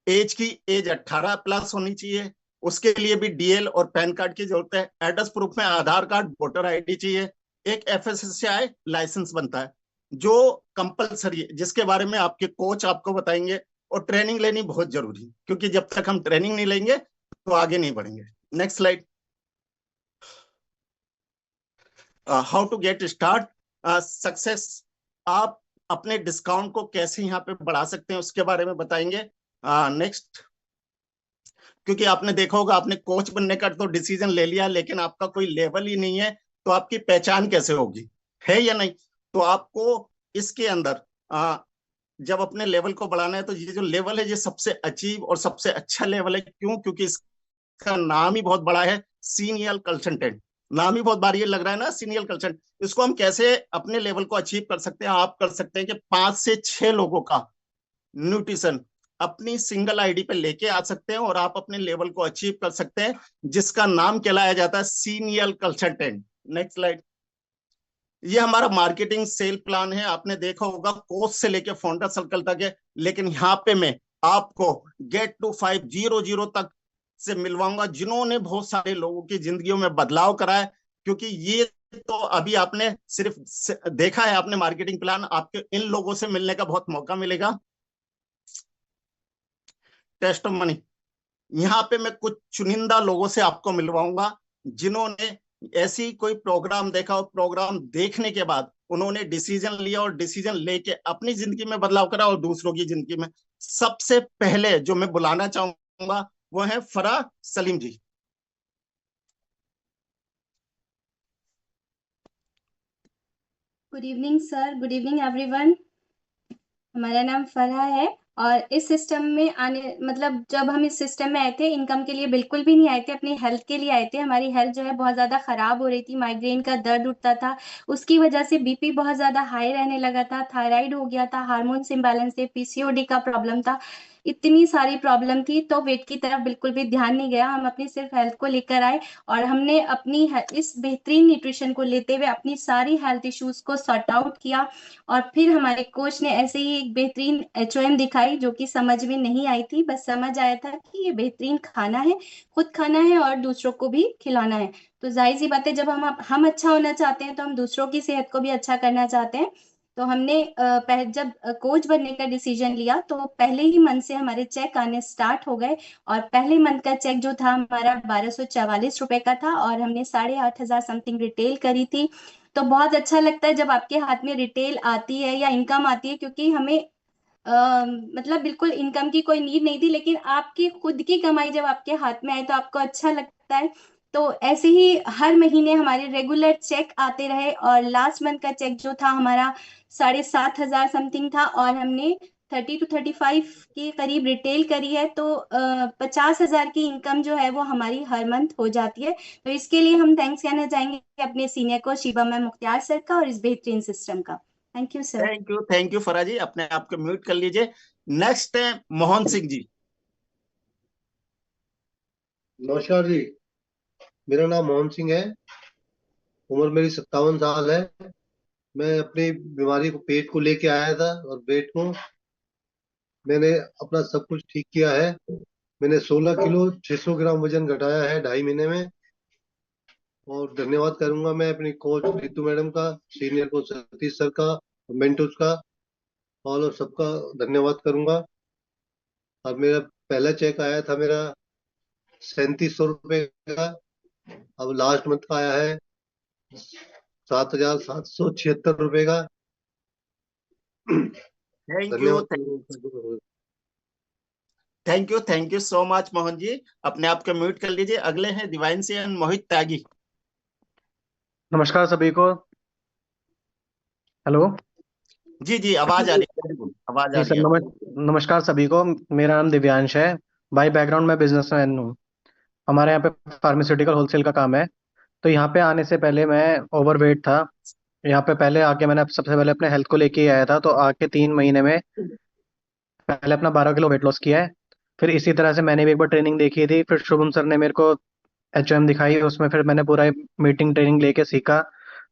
एज की, एज 18+ होनी चाहिए, उसके लिए भी डीएल और पैन कार्ड की जरूरत है। एड्रेस प्रूफ में आधार कार्ड, वोटर आईडी चाहिए। एक एफएसएसआई लाइसेंस बनता है जो कंपलसरी है, जिसके बारे में आपके कोच आपको बताएंगे। और ट्रेनिंग लेनी बहुत जरूरी है, क्योंकि जब तक हम ट्रेनिंग नहीं लेंगे तो आगे नहीं बढ़ेंगे। Next slide. How to get start success. आप अपने डिस्काउंट को कैसे यहाँ पे बढ़ा सकते हैं उसके बारे में बताएंगे। नेक्स्ट। क्योंकि आपने देखा होगा, आपने कोच बनने का तो डिसीजन ले लिया, लेकिन आपका कोई लेवल ही नहीं है, तो आपकी पहचान कैसे होगी? है या नहीं? तो आपको इसके अंदर जब अपने लेवल को बढ़ाना है, तो ये जो लेवल है ये सबसे अचीव और सबसे अच्छा लेवल है। क्यों? क्योंकि इसका नाम ही बहुत बड़ा है, सीनियर कंसल्टेंट। नाम ही बहुत भारी लग रहा है ना, सीनियर कंसल्टेंट। इसको हम कैसे अपने लेवल को अचीव कर सकते हैं? आप कर सकते हैं कि 5 से 6 लोगों का न्यूट्रिशन अपनी सिंगल आईडी पे लेके आ सकते हैं, और आप अपने लेवल को अचीव कर सकते हैं, जिसका नाम कहलाया जाता है सीनियर कंसल्टेंट। Next slide. ये हमारा मार्केटिंग सेल प्लान है। आपने देखा होगा कोच से लेके फाउंडर सर्कल तक है, लेकिन यहाँ पे मैं आपको गेट टू 500 तक से मिलवाऊंगा, जिन्होंने बहुत सारे लोगों की जिंदगियों में बदलाव करा है। क्योंकि ये तो अभी आपने सिर्फ देखा है, आपने मार्केटिंग प्लान, आपके इन लोगों से मिलने का बहुत मौका मिलेगा। टेस्ट ऑफ मनी, यहाँ पे मैं कुछ चुनिंदा लोगों से आपको मिलवाऊंगा जिन्होंने ऐसी कोई प्रोग्राम देखा, और प्रोग्राम देखने के बाद उन्होंने डिसीजन लिया, और डिसीजन लेके अपनी जिंदगी में बदलाव करा और दूसरों की जिंदगी में। सबसे पहले जो मैं बुलाना चाहूंगा वो है Farah Saleem ji. Good evening sir, good evening everyone. हमारा नाम फरहा है और इस सिस्टम में आने मतलब जब हम इस सिस्टम में आए थे, इनकम के लिए बिल्कुल भी नहीं आए थे, अपनी हेल्थ के लिए आए थे। हमारी हेल्थ जो है बहुत ज़्यादा ख़राब हो रही थी, माइग्रेन का दर्द उठता था, उसकी वजह से बीपी बहुत ज़्यादा हाई रहने लगा था, थायराइड हो गया था, हार्मोन्स इम्बैलेंस थे, पीसीओडी का प्रॉब्लम था, इतनी सारी प्रॉब्लम थी। तो वेट की तरफ बिल्कुल भी ध्यान नहीं गया, हम अपनी सिर्फ हेल्थ को लेकर आए और हमने अपनी इस बेहतरीन न्यूट्रिशन को लेते हुए अपनी सारी हेल्थ इश्यूज को सॉर्ट आउट किया। और फिर हमारे कोच ने ऐसे ही एक बेहतरीन एचओएम दिखाई जो कि समझ में नहीं आई थी, बस समझ आया था कि ये बेहतरीन खाना है, खुद खाना है और दूसरों को भी खिलाना है। तो जाहिर सी बात है, जब हम अच्छा होना चाहते हैं तो हम दूसरों की सेहत को भी अच्छा करना चाहते हैं। तो हमने जब कोच बनने का डिसीजन लिया तो पहले ही मंथ से हमारे चेक आने स्टार्ट हो गए। और पहले मंथ का चेक जो था हमारा 1244 रुपए का था, और हमने 8,500 समथिंग रिटेल करी थी। तो बहुत अच्छा लगता है जब आपके हाथ में रिटेल आती है या इनकम आती है, क्योंकि हमें मतलब बिल्कुल इनकम की कोई नीड नहीं थी, लेकिन आपकी खुद की कमाई जब आपके हाथ में आए तो आपको अच्छा लगता है। तो ऐसे ही हर महीने हमारे रेगुलर चेक आते रहे, और लास्ट मंथ का चेक जो था हमारा 7,500 समथिंग था, और हमने 30 to 35 के करीब रिटेल करी है, तो 50,000 की इनकम जो है वो हमारी हर मंथ हो जाती है। तो इसके लिए हम थैंक्स कहना चाहेंगे अपने सीनियर को, शिवा मैम मुख्तियार सर का, और इस बेहतरीन सिस्टम का। Thank you sir. Thank you फरा जी, अपने आप को म्यूट कर लीजिए। नेक्स्ट है मोहन सिंह जी। नमस्कार जी, मेरा नाम मोहन सिंह है। उम्र मेरी 57 साल है। मैं अपनी बीमारी को, पेट को लेके आया था, और पेट को मैंने अपना सब कुछ ठीक किया है। मैंने 16 किलो 600 ग्राम वजन घटाया है 2.5 महीने में। और धन्यवाद करूंगा मैं अपनी कोच रितु मैडम का, सीनियर कोच सतीश सर का, मेंटोर्स का, और सबका धन्यवाद करूंगा। और मेरा पहला चेक आया था मेरा 3700 रुपये का। अब लास्ट मंथ का आया है 7,776 रुपये का। थैंक यू, धन्यवाद। Thank you so much Mohan ji, अपने आप को म्यूट कर लीजिए। अगले हैं डिवाइन से मोहित त्यागी। नमस्कार सभी को। हेलो। जी जी, आवाज आ रही है, बिल्कुल आवाज आ जी रही सर, है। नमस्कार सभी को। मेरा नाम दिव्यांश है। बाय बैकग्राउंड मैं बिजनेसमैन हूँ। हमारे यहाँ पे फार्मास्यूटिकल होलसेल का काम है। तो यहाँ पे आने से पहले मैं ओवरवेट था। यहाँ पे पहले आके मैंने सबसे पहले अपने हेल्थ को लेके ही आया था। तो आके 3 महीने में पहले अपना 12 किलो वेट लॉस किया है। फिर इसी तरह से मैंने भी एक बार ट्रेनिंग देखी थी, फिर शुभम सर ने मेरे को HOM दिखाई, उसमें फिर मैंने पूरा मीटिंग ट्रेनिंग लेके सीखा।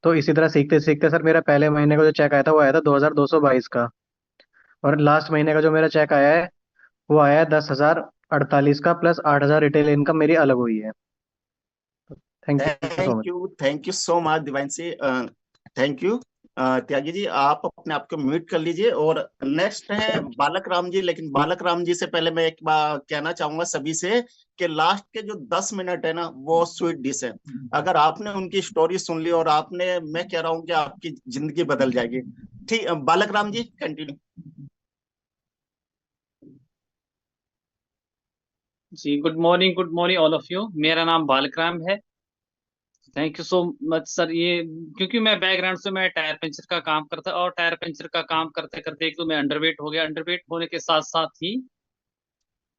तो इसी तरह सीखते सीखते सर मेरा पहले महीने का जो चेक आया था वो आया था 2222 का। और लास्ट महीने का जो मेरा चेक आया है वो आया है 10,048 का, प्लस 8,000 रिटेल इनकम मेरी अलग हुई है। Thank you so much. Thank you so much Divine से। Thank you. त्यागी जी, आप अपने आप को म्यूट कर लीजिए। और नेक्स्ट है बालक राम जी। लेकिन बालक राम जी से पहले मैं एक बार कहना चाहूंगा सभी से कि लास्ट के जो 10 मिनट है ना, वो स्वीट डिश है। अगर आपने उनकी स्टोरी सुन ली और आपने, मैं कह रहा हूँ कि आपकी जिंदगी बदल जाएगी। ठीक, बालक राम जी कंटिन्यू। जी, good morning all of you. मेरा नाम बालकराम है। Thank you so much sir. ये क्योंकि मैं बैकग्राउंड से मैं टायर पंचर का काम करता, और टायर पंचर का काम करते करते एक तो मैं अंडरवेट हो गया। अंडरवेट होने के साथ साथ ही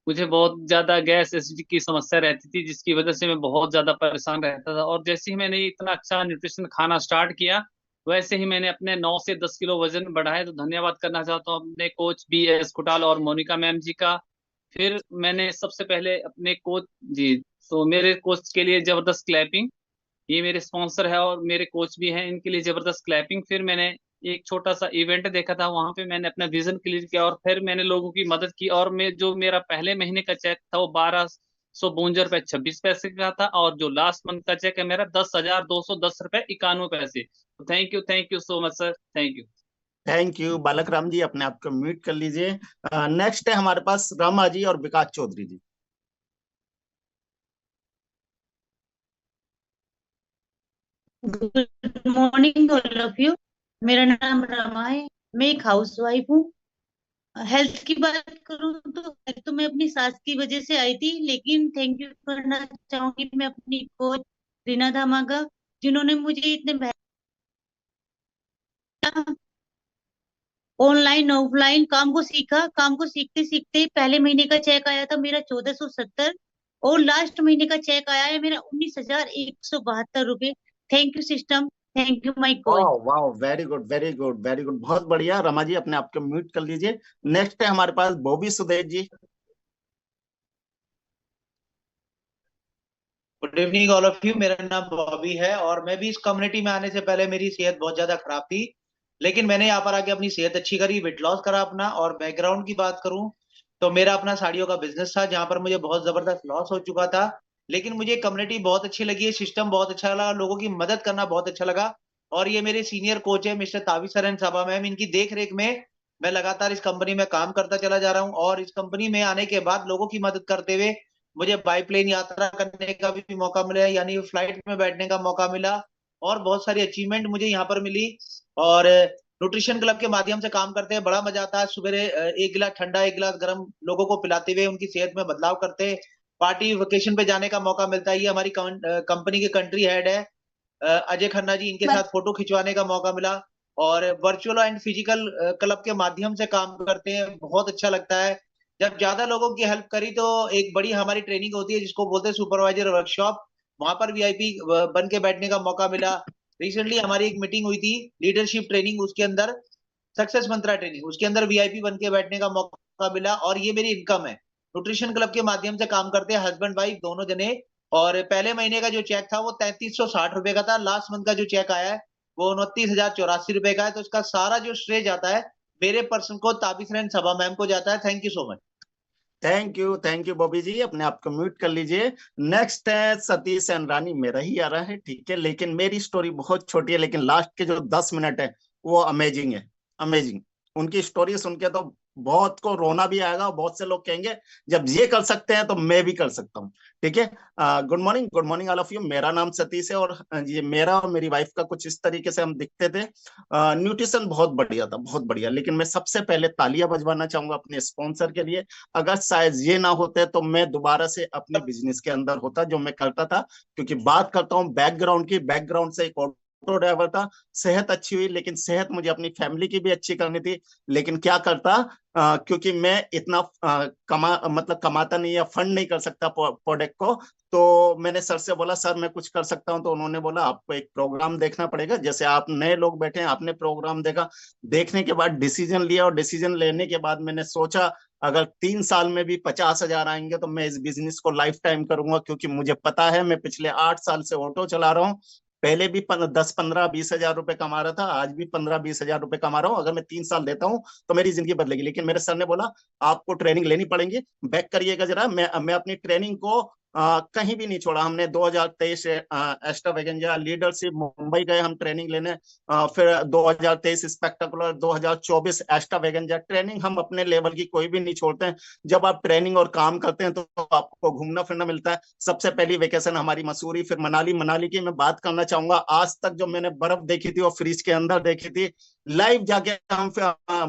मुझे बहुत ज्यादा गैस एसिडिटी की समस्या रहती थी, जिसकी वजह से मैं बहुत ज्यादा परेशान रहता था। और जैसे ही मैंने इतना अच्छा न्यूट्रिशन खाना स्टार्ट किया, वैसे ही मैंने अपने 9 से 10 किलो वजन बढ़ाया। तो धन्यवाद करना चाहता हूँ अपने कोच BS कुटाल और मोनिका मैम जी का। फिर मैंने सबसे पहले अपने कोच जी, तो मेरे कोच के लिए जबरदस्त क्लैपिंग। ये मेरे स्पॉन्सर है और मेरे कोच भी हैं, इनके लिए जबरदस्त क्लैपिंग। फिर मैंने एक छोटा सा इवेंट देखा था, वहां पे मैंने अपना विजन क्लियर किया, और फिर मैंने लोगों की मदद की। और मैं जो मेरा पहले महीने का चेक था वो 1252 रुपये 26 पैसे का था, और जो लास्ट मंथ का चेक है मेरा 10,210 रुपये 91 पैसे। तो thank you so much sir. Thank you बालक राम जी, अपने आप को म्यूट कर लीजिए। नेक्स्ट है हमारे पास रमा जी और Vikas Chaudhary ji. Good morning all of you. मेरा नाम रमा है। मैं एक हाउस वाइफ हूँ। हेल्थ की बात करूँ तो मैं अपनी सास की वजह से आई थी, लेकिन थैंक यू करना चाहूंगी मैं अपनी कोच रीना धामा का, जिन्होंने मुझे इतने ऑनलाइन ऑफलाइन काम को सीखा। काम को सीखते सीखते पहले महीने का चेक आया था मेरा 1470, और लास्ट महीने का चेक आया है मेरा 19,172 रुपये। Thank you system, thank you my coach. वाह वाह, very good very good very good, बहुत बढ़िया। रमा जी, अपने आप को म्यूट कर लीजिए। नेक्स्ट है हमारे पास Bobby Sudesh ji. Good evening all of you. मेरा नाम बॉबी है, और मैं भी इस कम्युनिटी में आने से पहले मेरी सेहत बहुत ज्यादा खराब थी, लेकिन मैंने यहाँ पर आके अपनी सेहत अच्छी करी, वेट लॉस करा अपना। और बैकग्राउंड की बात करूं तो मेरा अपना साड़ियों का बिजनेस था, जहां पर मुझे बहुत जबरदस्त लॉस हो चुका था। लेकिन मुझे कम्युनिटी बहुत अच्छी लगी, सिस्टम बहुत अच्छा लगा, लोगों की मदद करना बहुत अच्छा लगा। और ये मेरे सीनियर कोच है मिस्टर तावी सर एंड साबा मैम, इनकी देख रेख में मैं लगातार इस कंपनी में काम करता चला जा रहा हूँ। और इस कंपनी में आने के बाद लोगों की मदद करते हुए मुझे बाईप्लेन यात्रा करने का भी मौका मिला, यानी फ्लाइट में बैठने का मौका मिला, और बहुत सारी अचीवमेंट मुझे यहाँ पर मिली। और न्यूट्रिशन क्लब के माध्यम से काम करते हैं, बड़ा मजा आता है। सुबह एक गिलास ठंडा एक गिलास गर्म लोगों को पिलाते हुए उनकी सेहत में बदलाव करते हैं, पार्टी वेकेशन पे जाने का मौका मिलता है। ये हमारी कंपनी के कंट्री हेड है अजय खन्ना जी, इनके साथ फोटो खिंचवाने का मौका मिला। और वर्चुअल एंड फिजिकल क्लब के माध्यम से काम करते हैं, बहुत अच्छा लगता है। जब ज्यादा लोगों की हेल्प करी तो एक बड़ी हमारी ट्रेनिंग होती है जिसको बोलते हैं सुपरवाइजर वर्कशॉप, वहां पर वीआईपी बन के बैठने का मौका मिला। रिसेंटली हमारी एक मीटिंग हुई थी लीडरशिप ट्रेनिंग, उसके अंदर सक्सेस मंत्रा ट्रेनिंग, उसके अंदर वीआईपी बन के बैठने का मौका मिला। और ये मेरी इनकम है, न्यूट्रिशन क्लब के माध्यम से काम करते हैं हस्बैंड वाइफ दोनों जने। और पहले महीने का जो चेक था वो 3360 रुपए का था, लास्ट मंथ का जो चेक आया है वो 29,084 रुपए का है। तो इसका सारा जो श्रेय जाता है मेरे पर्सन को, ताबिश सभा मैम को जाता है। Thank you so much. Thank you Bobby ji, अपने आप को म्यूट कर लीजिए। नेक्स्ट है सतीश एंड रानी, मेरा ही आ रहा है, ठीक है, लेकिन मेरी स्टोरी बहुत छोटी है, लेकिन लास्ट के जो 10 मिनट है वो अमेजिंग है, अमेजिंग। उनकी स्टोरी सुन के तो बहुत को रोना भी आएगा और बहुत से लोग कहेंगे जब ये कर सकते हैं तो मैं भी कर सकता हूँ, ठीक है। Good morning all of you. मेरा नाम सतीश है और ये मेरा और मेरी वाइफ का कुछ इस तरीके से हम दिखते थे। न्यूट्रिशन बहुत बढ़िया था, बहुत बढ़िया। लेकिन मैं सबसे पहले तालियां बजवाना चाहूंगा अपने स्पॉन्सर के लिए। अगर शायद ये ना होते तो मैं दोबारा से अपने बिजनेस के अंदर होता जो मैं करता था। क्योंकि बात करता हूँ बैकग्राउंड की, बैकग्राउंड से एक ऑटो ड्राइवर था। सेहत अच्छी हुई, लेकिन सेहत मुझे अपनी फैमिली की भी अच्छी करनी थी। लेकिन क्या करता, क्योंकि मैं इतना कमाता नहीं या फंड नहीं कर सकता प्रोडक्ट को, तो मैंने सर से बोला सर मैं कुछ कर सकता हूं। तो उन्होंने बोला आपको एक प्रोग्राम देखना पड़ेगा। जैसे आप नए लोग बैठे हैं, आपने प्रोग्राम देखा, देखने के बाद डिसीजन लिया। और डिसीजन लेने के बाद मैंने सोचा अगर 3 साल में भी 50,000 आएंगे तो मैं इस बिजनेस को लाइफ टाइम करूंगा। क्योंकि मुझे पता है, मैं पिछले 8 साल से ऑटो चला रहा हूँ। पहले भी 10, 15, 20,000 रुपए कमा रहा था, आज भी 15, 20,000 रुपए कमा रहा हूँ। अगर मैं 3 साल देता हूँ तो मेरी जिंदगी बदलेगी। लेकिन मेरे सर ने बोला आपको ट्रेनिंग लेनी पड़ेगी, बैक करिएगा जरा। मैं अपनी ट्रेनिंग को कहीं भी नहीं छोड़ा। हमने 2023 एक्स्ट्रावेगेंजा लीडरशिप मुंबई गए हम ट्रेनिंग लेने। फिर 2023 स्पेक्टाकुलर, 2024 एक्स्ट्रावेगेंजा ट्रेनिंग। हम अपने लेवल की कोई भी नहीं छोड़ते हैं। जब आप ट्रेनिंग और काम करते हैं तो आपको घूमना फिरना मिलता है। सबसे पहली वेकेशन हमारी मसूरी, फिर मनाली की मैं बात करना चाहूंगा। आज तक जो मैंने बर्फ देखी थी वो फ्रिज के अंदर देखी थी। लाइव जाके हम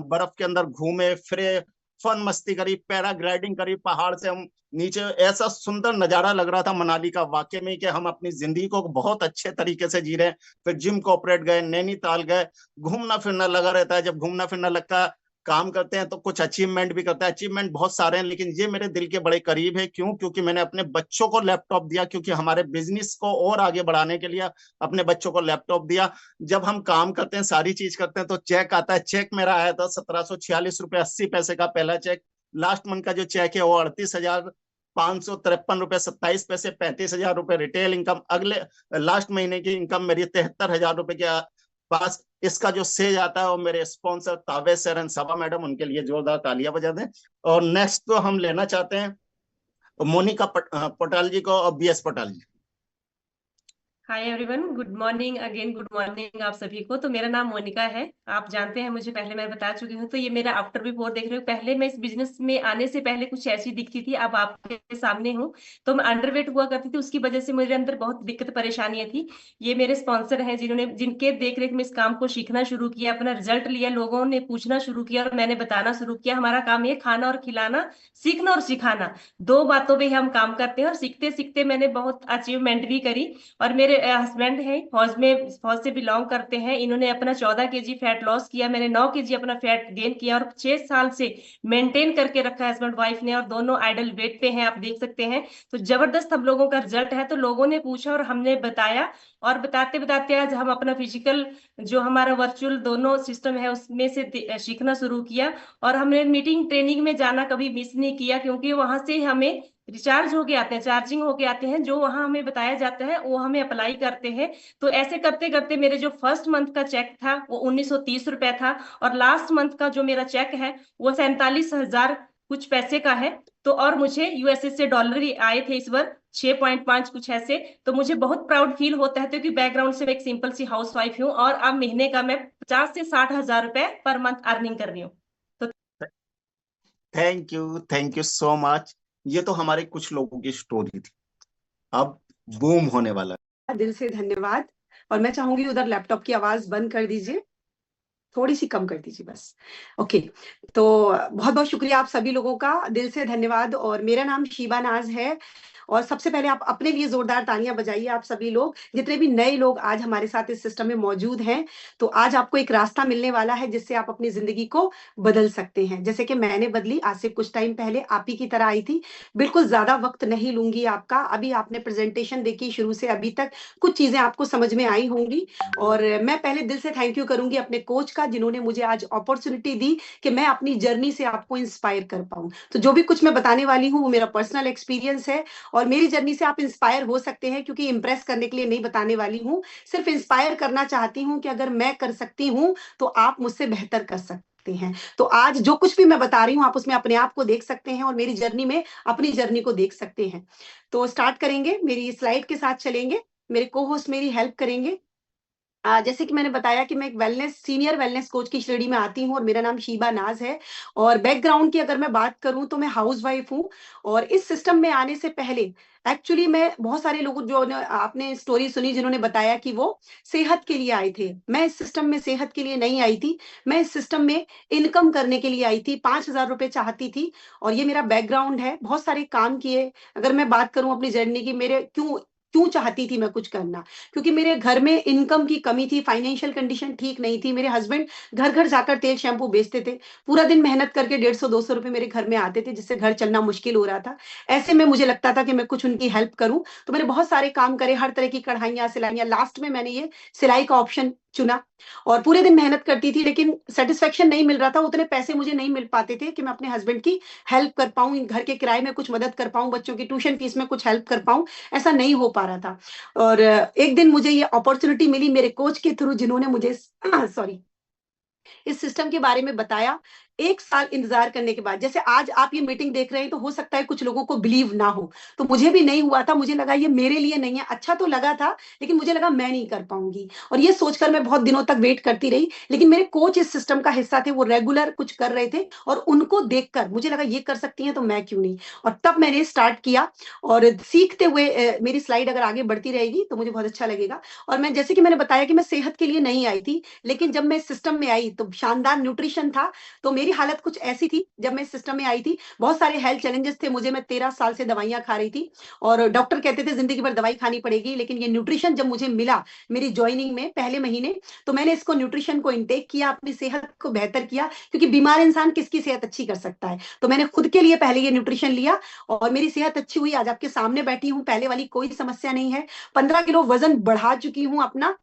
बर्फ के अंदर घूमे फिरे, फन मस्ती करी, पैराग्लाइडिंग करी, पहाड़ से हम नीचे। ऐसा सुंदर नजारा लग रहा था मनाली का वाकई में कि हम अपनी जिंदगी को बहुत अच्छे तरीके से जी रहे हैं। फिर जिम कॉर्पोरेट गए, नैनीताल गए, घूमना फिरना लगा रहता है। जब घूमना फिरना लगता है, काम करते हैं तो कुछ अचीवमेंट भी करते हैं। अचीवमेंट बहुत सारे हैं, लेकिन ये मेरे दिल के बड़े करीब है। क्यों? क्योंकि मैंने अपने बच्चों को लैपटॉप दिया। क्योंकि हमारे बिजनेस को और आगे बढ़ाने के लिए अपने बच्चों को लैपटॉप दिया। जब हम काम करते हैं, सारी चीज करते हैं, तो चेक आता है। चेक मेरा आया था 1746 रुपये 80 पैसे का पहला चेक। लास्ट मंथ का जो चेक है वो 38,553 रुपये 27 पैसे, 35,000 रुपये रिटेल इनकम। अगले लास्ट महीने की इनकम मेरी 73,000 रुपए के पास। इसका जो सेज आता है वो मेरे स्पॉन्सर ताबे सरन सभा मैडम, उनके लिए जोरदार तालियां बजा दें। और नेक्स्ट तो हम लेना चाहते हैं मोनिका पटाल जी को और BS Patal ji. Hi everyone, good morning again, good morning आप सभी को। तो मेरा नाम मोनिका है, आप जानते हैं मुझे, पहले मैं बता चुकी हूँ। तो ये मेरा आफ्टर बिफोर देख रहे हो। पहले मैं इस बिजनेस में आने से पहले कुछ ऐसी दिखती थी, अब आपके सामने हूँ। तो मैं अंडरवेट हुआ करती थी, उसकी वजह से मेरे अंदर बहुत दिक्कत परेशानियां थी। ये मेरे स्पॉन्सर हैं जिनके देख रेख में इस काम को सीखना शुरू किया, अपना रिजल्ट लिया, लोगों ने पूछना शुरू किया और मैंने बताना शुरू किया। हमारा काम है खाना और खिलाना, सीखना और सिखाना, 2 बातों पे हम काम करते हैं। और सीखते सीखते मैंने बहुत अचीवमेंट भी करी। और मेरे हस्बैंड है फौज से बिलोंग करते हैं। इन्होंने अपना 14 kg फैट लॉस किया, मैंने 9 kg अपना फैट गेन किया और 6 साल से मेंटेन करके रखा है हस्बैंड वाइफ ने। और दोनों आइडल वेट पे हैं, आप देख सकते हैं। तो जबरदस्त हम लोगों का रिजल्ट है। तो लोगों ने पूछा और हमने बताया, और बताते बताते आज हम अपना फिजिकल जो हमारा वर्चुअल दोनों सिस्टम है उसमें से सीखना शुरू किया। और हमने मीटिंग ट्रेनिंग में जाना कभी मिस नहीं किया, क्योंकि वहां से हमें रिचार्ज होके आते हैं, चार्जिंग होके आते हैं। जो वहां हमें बताया जाता है वो हमें अप्लाई करते हैं। तो ऐसे करते करते मेरे जो फर्स्ट मंथ का चेक था वो 1930 रुपए था। और लास्ट मंथ का जो मेरा चेक है वो 47,000 कुछ पैसे का है। तो और मुझे यूएसए से डॉलर आए थे इस बार 6.5 कुछ ऐसे। तो मुझे बहुत प्राउड फील होता है, क्योंकि बैकग्राउंड से मैं एक सिंपल सी हाउस वाइफ हूँ और अब महीने का मैं 50 से 60,000 रुपए पर मंथ अर्निंग कर रही हूँ। Thank you so much. ये तो हमारे कुछ लोगों की स्टोरी थी, अब बूम होने वाला है। दिल से धन्यवाद। और मैं चाहूंगी उधर लैपटॉप की आवाज बंद कर दीजिए। थोड़ी सी कम कर दीजिए बस। ओके, तो बहुत बहुत शुक्रिया आप सभी लोगों का, दिल से धन्यवाद। और मेरा नाम शीबा नाज है। और सबसे पहले आप अपने लिए जोरदार तालियां बजाइए, आप सभी लोग, जितने भी नए लोग आज हमारे साथ इस सिस्टम में मौजूद हैं। तो आज आपको एक रास्ता मिलने वाला है जिससे आप अपनी जिंदगी को बदल सकते हैं, जैसे कि मैंने बदली। आज से कुछ टाइम पहले आप ही की तरह आई थी। बिल्कुल ज्यादा वक्त नहीं लूंगी आपका। अभी आपने प्रेजेंटेशन देखी शुरू से अभी तक, कुछ चीजें आपको समझ में आई होंगी। और मैं पहले दिल से थैंक यू करूंगी अपने कोच का, जिन्होंने मुझे आज अपॉर्चुनिटी दी कि मैं अपनी जर्नी से आपको इंस्पायर कर पाऊं। तो जो भी कुछ मैं बताने वाली हूँ वो मेरा पर्सनल एक्सपीरियंस है, और मेरी जर्नी से आप इंस्पायर हो सकते हैं, क्योंकि इंप्रेस करने के लिए नहीं बताने वाली हूँ, सिर्फ इंस्पायर करना चाहती हूँ कि अगर मैं कर सकती हूँ तो आप मुझसे बेहतर कर सकते हैं। तो आज जो कुछ भी मैं बता रही हूँ आप उसमें अपने आप को देख सकते हैं और मेरी जर्नी में अपनी जर्नी को देख सकते हैं। तो स्टार्ट करेंगे, मेरी स्लाइड के साथ चलेंगे, मेरे को होस्ट मेरी हेल्प करेंगे। जैसे कि मैंने बताया कि मैं एक सीनियर वेलनेस कोच की श्रेणी में आती हूँ और मेरा नाम शीबा नाज है। और बैकग्राउंड की अगर मैं बात करूं तो मैं हाउसवाइफ हूँ। और इस सिस्टम में आने से पहले एक्चुअली मैं, बहुत सारे लोग जो आपने स्टोरी सुनी जिन्होंने बताया कि वो सेहत के लिए आए थे, मैं इस सिस्टम में सेहत के लिए नहीं आई थी। मैं इस सिस्टम में इनकम करने के लिए आई थी, 5,000 रुपए चाहती थी। और ये मेरा बैकग्राउंड है, बहुत सारे काम किए। अगर मैं बात करूं अपनी जर्नी की, मेरे क्यों क्यों चाहती थी मैं कुछ करना, क्योंकि मेरे घर में इनकम की कमी थी, फाइनेंशियल कंडीशन ठीक नहीं थी। मेरे हस्बैंड घर घर जाकर तेल शैम्पू बेचते थे, पूरा दिन मेहनत करके 150-200 रुपए मेरे घर में आते थे, जिससे घर चलना मुश्किल हो रहा था। ऐसे में मुझे लगता था कि मैं कुछ उनकी हेल्प करूं, तो मैंने बहुत सारे काम करे, हर तरह की कढ़ाइयाँ, सिलाइयाँ। लास्ट में मैंने ये सिलाई का ऑप्शन चुना और पूरे दिन मेहनत करती थी, लेकिन सेटिस्फेक्शन नहीं मिल रहा था। उतने पैसे मुझे नहीं मिल पाते थे कि मैं अपने हस्बैंड की हेल्प कर पाऊं, घर के किराए में कुछ मदद कर पाऊं, बच्चों की ट्यूशन फीस में कुछ हेल्प कर पाऊं, ऐसा नहीं हो पा रहा था। और एक दिन मुझे ये अपॉर्चुनिटी मिली मेरे कोच के थ्रू, जिन्होंने मुझे सॉरी इस सिस्टम के बारे में बताया। 1 साल इंतजार करने के बाद, जैसे आज आप ये मीटिंग देख रहे हैं तो हो सकता है कुछ लोगों को बिलीव ना हो, तो मुझे भी नहीं हुआ था। मुझे लगा ये मेरे लिए नहीं है, अच्छा तो लगा था, लेकिन मुझे लगा मैं नहीं कर पाऊंगी। और ये सोचकर मैं बहुत दिनों तक वेट करती रही। लेकिन मेरे कोच इस सिस्टम का हिस्सा थे, वो रेगुलर कुछ कर रहे थे और उनको देखकर मुझे लगा ये कर सकती हैं तो मैं क्यों नहीं। और तब मैंने स्टार्ट किया और सीखते हुए, मेरी स्लाइड अगर आगे बढ़ती रहेगी तो मुझे बहुत अच्छा लगेगा। और मैं, जैसे कि मैंने बताया कि मैं सेहत के लिए नहीं आई थी, लेकिन जब मैं इस सिस्टम में आई तो शानदार न्यूट्रिशन था। तो मेरी हालत कुछ ऐसी थी जब मैं इस सिस्टम में आई थी, बहुत सारे हेल्थ चैलेंजेस थे मुझे, मैं 13 साल से दवाइयां खा रही थी और डॉक्टर कहते थे जिंदगी भर दवाई खानी पड़ेगी। लेकिन ये न्यूट्रिशन जब मुझे मिला मेरी ज्वाइनिंग में पहले महीने, तो मैंने इसको, न्यूट्रिशन को इनटेक किया, अपनी सेहत को बेहतर किया, क्योंकि बीमार इंसान किसकी सेहत अच्छी कर सकता है। तो मैंने खुद के लिए पहले ये न्यूट्रिशन लिया और मेरी सेहत अच्छी हुई। आज आपके सामने बैठी हूँ, पहले वाली कोई समस्या नहीं है। 15 किलो वजन बढ़ा चुकी हूँ अपना।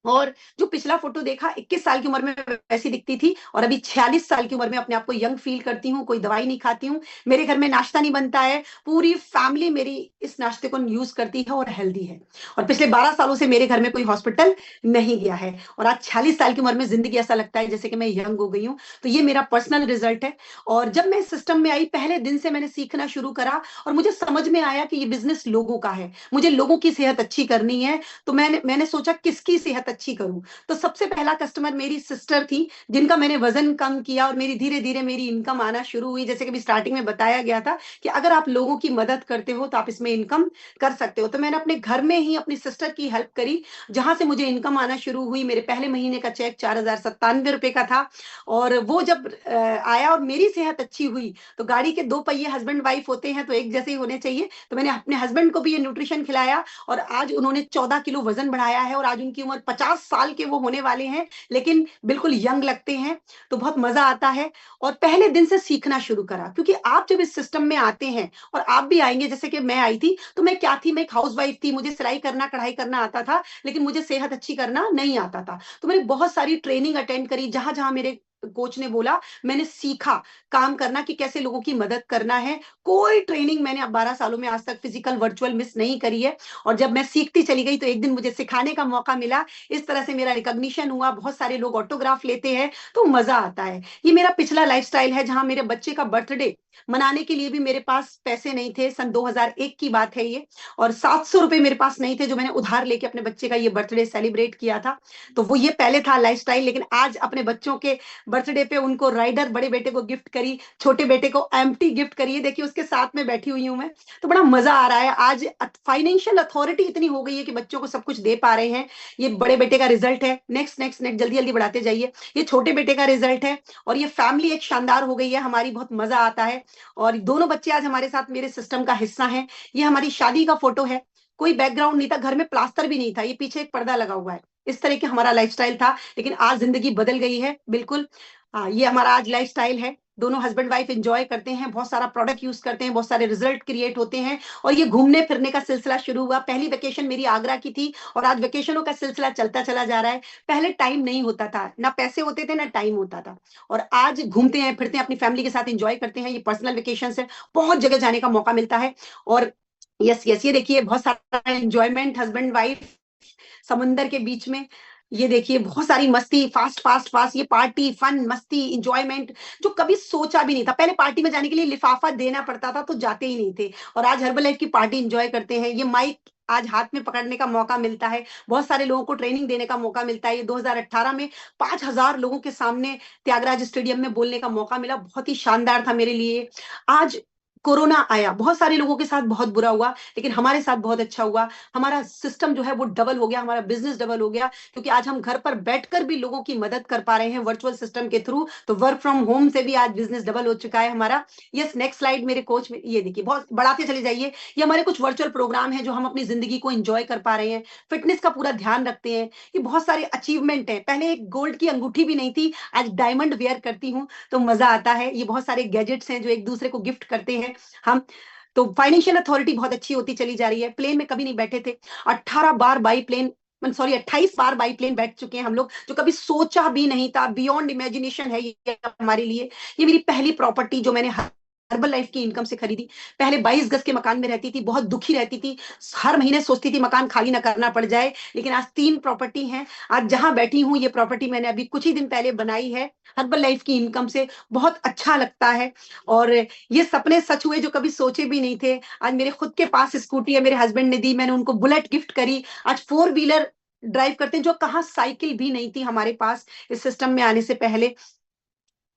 और जो पिछला फोटो देखा, 21 साल की उम्र में वैसी दिखती थी और अभी 46 साल की उम्र में अपने आप को यंग फील करती हूँ। कोई दवाई नहीं खाती हूँ, मेरे घर में नाश्ता नहीं बनता है, पूरी फैमिली मेरी इस नाश्ते को यूज करती है और हेल्दी है। और पिछले 12 सालों से मेरे घर में कोई हॉस्पिटल नहीं गया है। और आज 46 साल की उम्र में जिंदगी ऐसा लगता है जैसे कि मैं यंग हो गई हूँ। तो ये मेरा पर्सनल रिजल्ट है। और जब मैं इस सिस्टम में आई, पहले दिन से मैंने सीखना शुरू करा और मुझे समझ में आया कि ये बिजनेस लोगों का है, मुझे लोगों की सेहत अच्छी करनी है। तो मैंने सोचा किसकी सेहत अच्छी करूं। तो सबसे पहला कस्टमर मेरी सिस्टर थी, जिनका मैंने वजन कम किया और मेरी धीरे धीरे मेरी इनकम आना शुरू हुई। जैसे कि स्टार्टिंग में बताया गया था कि अगर आप लोगों की मदद करते हो तो आप इसमें इनकम कर सकते हो। तो मैंने अपने घर में ही अपनी सिस्टर की हेल्प करी, जहां से मुझे इनकम आना शुरू हुई। मेरे पहले महीने का चेक 4,097 रुपए का था। और वो जब आया और मेरी सेहत अच्छी हुई, तो गाड़ी के 2 पहिए हस्बैंड वाइफ होते हैं तो एक जैसे ही होने चाहिए, तो मैंने अपने हस्बैंड को भी ये न्यूट्रिशन खिलाया और आज उन्होंने 14 किलो वजन बढ़ाया है और आज उनकी उम्र 50 साल के वो होने वाले हैं, लेकिन बिल्कुल यंग लगते हैं। तो बहुत मजा आता है। और पहले दिन से सीखना शुरू करा, क्योंकि आप जब इस सिस्टम में आते हैं, और आप भी आएंगे, जैसे कि मैं आई थी, तो मैं क्या थी, मैं एक हाउसवाइफ थी, मुझे सिलाई करना, कढ़ाई करना आता था, लेकिन मुझे सेहत अच्छी करना नहीं आता था। तो मैंने बहुत सारी ट्रेनिंग अटेंड करी, जहां जहां मेरे कोच ने बोला, मैंने सीखा काम करना कि कैसे लोगों की मदद करना है। कोई ट्रेनिंग मैंने अब 12 सालों में आज तक फिजिकल वर्चुअल मिस नहीं करी है। और जब मैं सीखती चली गई तो एक दिन मुझे सिखाने का मौका मिला, इस तरह से मेरा रिकॉग्निशन हुआ, बहुत सारे लोग ऑटोग्राफ लेते हैं, तो मजा आता है। ये मेरा पिछला लाइफस्टाइल है, जहां मेरे बच्चे का बर्थडे मनाने के लिए भी मेरे पास पैसे नहीं थे। सन 2001 की बात है ये, और 700 रुपए मेरे पास नहीं थे, जो मैंने उधार लेके अपने बच्चे का ये बर्थडे सेलिब्रेट किया था। तो वो ये पहले था लाइफस्टाइल। लेकिन आज अपने बच्चों के बर्थडे पे उनको राइडर बड़े बेटे को गिफ्ट करी, छोटे बेटे को एम्प्टी गिफ्ट करी है, देखिए उसके साथ में बैठी हुई हूँ मैं। तो बड़ा मजा आ रहा है। आज फाइनेंशियल अथॉरिटी इतनी हो गई है कि बच्चों को सब कुछ दे पा रहे हैं। ये बड़े बेटे का रिजल्ट है, नेक्स्ट नेक्स्ट नेक्स्ट, जल्दी जल्दी बढ़ाते जाइए। ये छोटे बेटे का रिजल्ट है, और ये फैमिली एक शानदार हो गई है हमारी, बहुत मजा आता है। और दोनों बच्चे आज हमारे साथ मेरे सिस्टम का हिस्सा है। ये हमारी शादी का फोटो है, कोई बैकग्राउंड नहीं था, घर में प्लास्टर भी नहीं था, ये पीछे एक पर्दा लगा हुआ है। इस तरह के हमारा लाइफस्टाइल था, लेकिन आज जिंदगी बदल गई है बिल्कुल। ये हमारा आज लाइफस्टाइल है। दोनों हस्बैंड वाइफ एंजॉय करते हैं, बहुत सारा प्रोडक्ट यूज करते हैं, बहुत सारे रिजल्ट क्रिएट होते हैं, और ये घूमने फिरने का सिलसिला शुरू हुआ। पहली वेकेशन मेरी आगरा की थी, और आज वेकेशनों का सिलसिला चलता चला जा रहा है। पहले टाइम नहीं होता था, ना पैसे होते थे, ना टाइम होता था, और आज घूमते हैं फिरते हैं, अपनी फैमिली के साथ एंजॉय करते हैं। ये पर्सनल वेकेशन है, बहुत जगह जाने का मौका मिलता है। और यस यस, ये देखिए बहुत सारा एंजॉयमेंट, हस्बैंड वाइफ समुंदर के बीच में। ये देखिए बहुत सारी मस्ती, फास्ट फास्ट फास्ट, ये पार्टी, फन, मस्ती, इंजॉयमेंट जो कभी सोचा भी नहीं था। पहले पार्टी में जाने के लिए लिफाफा देना पड़ता था, तो जाते ही नहीं थे, और आज हर्बल लाइफ की पार्टी इंजॉय करते हैं। ये माइक आज हाथ में पकड़ने का मौका मिलता है, बहुत सारे लोगों को ट्रेनिंग देने का मौका मिलता है। ये 2018 में 5000 लोगों के सामने त्यागराज स्टेडियम में बोलने का मौका मिला, बहुत ही शानदार था मेरे लिए। आज कोरोना आया, बहुत सारे लोगों के साथ बहुत बुरा हुआ, लेकिन हमारे साथ बहुत अच्छा हुआ। हमारा सिस्टम जो है वो डबल हो गया, हमारा बिजनेस डबल हो गया, क्योंकि आज हम घर पर बैठकर भी लोगों की मदद कर पा रहे हैं वर्चुअल सिस्टम के थ्रू। तो वर्क फ्रॉम होम से भी आज बिजनेस डबल हो चुका है हमारा। यस, नेक्स्ट स्लाइड मेरे कोच में, ये देखिए बहुत बढ़ाते चले जाइए। ये हमारे कुछ वर्चुअल प्रोग्राम है जो हम अपनी जिंदगी को एंजॉय कर पा रहे हैं, फिटनेस का पूरा ध्यान रखते हैं। ये बहुत सारे अचीवमेंट है। पहले एक गोल्ड की अंगूठी भी नहीं थी, आज डायमंड वेयर करती हूँ, तो मजा आता है। ये बहुत सारे गैजेट्स हैं जो एक दूसरे को गिफ्ट करते हैं हम। तो फाइनेंशियल अथॉरिटी बहुत अच्छी होती चली जा रही है। प्लेन में कभी नहीं बैठे थे, 18 बार बाई प्लेन, सॉरी 28 बार बाई प्लेन बैठ चुके हैं हम लोग, जो कभी सोचा भी नहीं था। बियॉन्ड इमेजिनेशन है ये हमारे लिए। ये मेरी पहली प्रॉपर्टी जो मैंने हर्बल लाइफ की इनकम से खरीदी। पहले 22 गज के मकान में रहती थी, बहुत दुखी रहती थी, हर महीने सोचती थी मकान खाली ना करना पड़ जाए, लेकिन आज 3 प्रॉपर्टी हैं। आज जहां बैठी हूं, ये प्रॉपर्टी मैंने अभी कुछ ही दिन पहले बनाई है हर्बल लाइफ की इनकम से। बहुत अच्छा लगता है, और ये सपने सच हुए जो कभी सोचे भी नहीं थे। आज मेरे खुद के पास स्कूटी है, मेरे हस्बैंड ने दी, मैंने उनको बुलेट गिफ्ट करी। आज 4 व्हीलर ड्राइव करते हैं, जो कहाँ साइकिल भी नहीं थी हमारे पास इस सिस्टम में आने से पहले।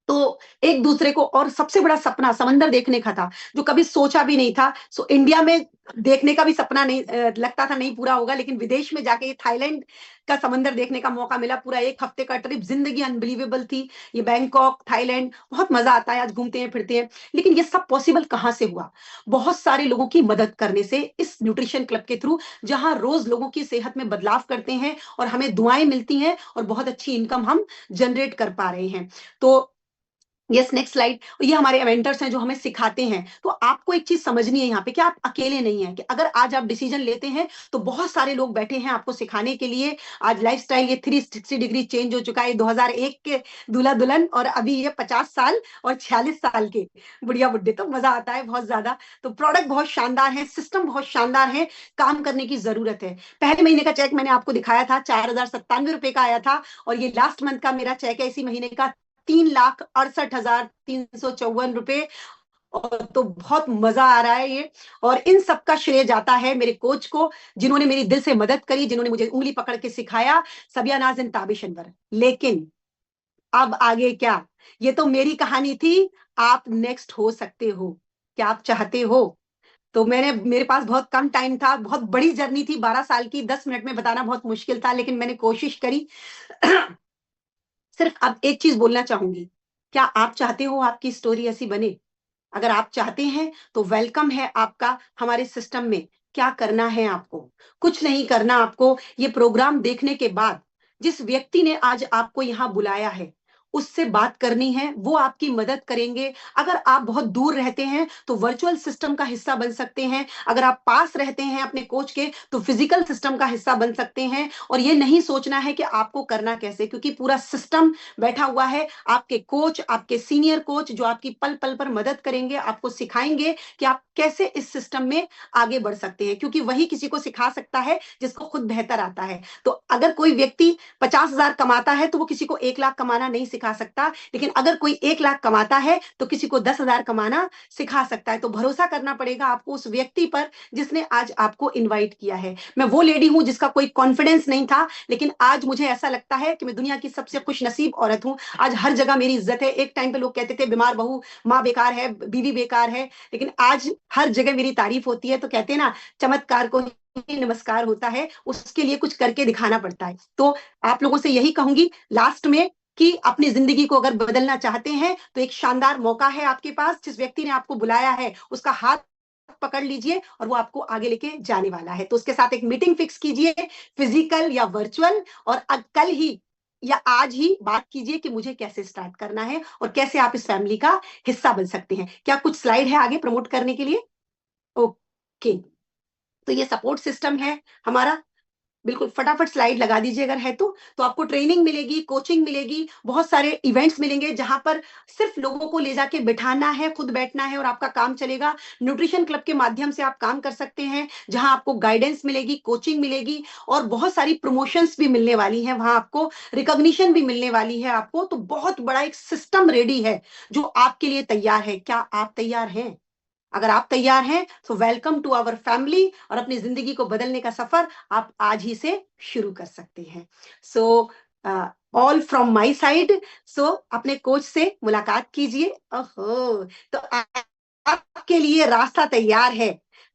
तो एक दूसरे को, और सबसे बड़ा सपना समंदर देखने का था, जो कभी सोचा भी नहीं था। सो इंडिया में देखने का भी सपना नहीं लगता था नहीं पूरा होगा, लेकिन विदेश में जाके थाईलैंड का समंदर देखने का मौका मिला। पूरा 1 हफ्ते का ट्रिप, जिंदगी अनबिलीवेबल थी। ये बैंकॉक, थाईलैंड, बहुत मजा आता है। आज घूमते हैं फिरते हैं, लेकिन ये सब पॉसिबल कहाँ से हुआ? बहुत सारे लोगों की मदद करने से, इस न्यूट्रिशन क्लब के थ्रू, जहां रोज लोगों की सेहत में बदलाव करते हैं और हमें दुआएं मिलती हैं, और बहुत अच्छी इनकम हम जनरेट कर पा रहे हैं। तो यस, नेक्स्ट स्लाइड। ये हमारे मेंटर्स हैं जो हमें सिखाते हैं। तो आपको एक चीज समझनी है यहाँ पे कि आप अकेले नहीं हैं, कि अगर आज आप डिसीजन लेते हैं तो बहुत सारे लोग बैठे हैं आपको सिखाने के लिए। आज लाइफस्टाइल ये 360 डिग्री चेंज हो चुका है। 2001 के दूल्हा दुल्हन, और अभी ये 50 साल और 46 साल के बुढ़िया बुड्ढे। तो मजा आता है बहुत ज्यादा। तो प्रोडक्ट बहुत शानदार है, सिस्टम बहुत शानदार है, काम करने की जरूरत है। पहले महीने का चेक मैंने आपको दिखाया था, 4097 का आया था, और ये लास्ट मंथ का मेरा चेक है इसी महीने का, 3,68,354 रुपए। और तो बहुत मजा आ रहा है ये, और इन सब का श्रेय जाता है मेरे कोच को, जिन्होंने मेरी दिल से मदद करी, जिन्होंने मुझे उंगली पकड़ के सिखाया, सबिया नाज़ ताबिश अनवर। लेकिन अब आगे क्या? ये तो मेरी कहानी थी, आप नेक्स्ट हो सकते हो। क्या आप चाहते हो? तो मेरे पास बहुत कम टाइम था, बहुत बड़ी जर्नी थी 12 साल की, 10 मिनट में बताना बहुत मुश्किल था, लेकिन मैंने कोशिश करी। सिर्फ अब एक चीज बोलना चाहूंगी, क्या आप चाहते हो आपकी स्टोरी ऐसी बने? अगर आप चाहते हैं तो वेलकम है आपका हमारे सिस्टम में। क्या करना है आपको? कुछ नहीं करना आपको। ये प्रोग्राम देखने के बाद जिस व्यक्ति ने आज आपको यहाँ बुलाया है, उससे बात करनी है, वो आपकी मदद करेंगे। अगर आप बहुत दूर रहते हैं तो वर्चुअल सिस्टम का हिस्सा बन सकते हैं। अगर आप पास रहते हैं अपने कोच के तो फिजिकल सिस्टम का हिस्सा बन सकते हैं। और ये नहीं सोचना है कि आपको करना कैसे, क्योंकि पूरा सिस्टम बैठा हुआ है। आपके कोच, आपके सीनियर कोच, जो आपकी पल पल पर मदद करेंगे, आपको सिखाएंगे कि आप कैसे इस सिस्टम में आगे बढ़ सकते हैं, क्योंकि वही किसी को सिखा सकता है जिसको खुद बेहतर आता है। तो अगर कोई व्यक्ति 50,000 कमाता है तो वो किसी को 1 लाख कमाना नहीं सिखा सिखा सकता, लेकिन अगर कोई 1 लाख कमाता है तो किसी को 10,000 कमाना सिखा सकता है। तो भरोसा करना पड़ेगा आपको उस व्यक्ति पर जिसने आज आपको इन्वाइट किया है। मैं वो लेडी हूं जिसका कोई कॉन्फिडेंस नहीं था, लेकिन आज मुझे ऐसा लगता है कि मैं दुनिया की सबसे खुशनसीब औरत हूं। आज हर जगह मेरी इज्जत है। एक टाइम पे लोग कहते थे बीमार बहू, माँ बेकार है, बीवी बेकार है, लेकिन आज हर जगह मेरी तारीफ होती है। तो कहते हैं ना, चमत्कार को ही नमस्कार होता है, उसके लिए कुछ करके दिखाना पड़ता है। तो आप लोगों से यही कहूंगी लास्ट में कि अपनी जिंदगी को अगर बदलना चाहते हैं तो एक शानदार मौका है आपके पास। जिस व्यक्ति ने आपको बुलाया है उसका हाथ पकड़ लीजिए और वो आपको आगे लेके जाने वाला है। तो उसके साथ एक मीटिंग फिक्स कीजिए, फिजिकल या वर्चुअल, और कल ही या आज ही बात कीजिए कि मुझे कैसे स्टार्ट करना है और कैसे आप इस फैमिली का हिस्सा बन सकते हैं। क्या कुछ स्लाइड है आगे प्रमोट करने के लिए? ओके, तो ये सपोर्ट सिस्टम है हमारा। बिल्कुल फटाफट स्लाइड लगा दीजिए अगर है तो आपको ट्रेनिंग मिलेगी, कोचिंग मिलेगी, बहुत सारे इवेंट्स मिलेंगे जहां पर सिर्फ लोगों को ले जाके बिठाना है, खुद बैठना है और आपका काम चलेगा। न्यूट्रिशन क्लब के माध्यम से आप काम कर सकते हैं, जहां आपको गाइडेंस मिलेगी, कोचिंग मिलेगी और बहुत सारी प्रमोशंस भी मिलने वाली हैं, वहां आपको रिकॉग्निशन भी मिलने वाली है आपको। तो बहुत बड़ा एक सिस्टम रेडी है जो आपके लिए तैयार है। क्या आप तैयार हैं? अगर आप तैयार हैं तो वेलकम टू आवर फैमिली, और अपनी जिंदगी को बदलने का सफर आप आज ही से शुरू कर सकते हैं। So all from my side. So अपने कोच से मुलाकात कीजिए। ओहो, तो आपके लिए रास्ता तैयार है।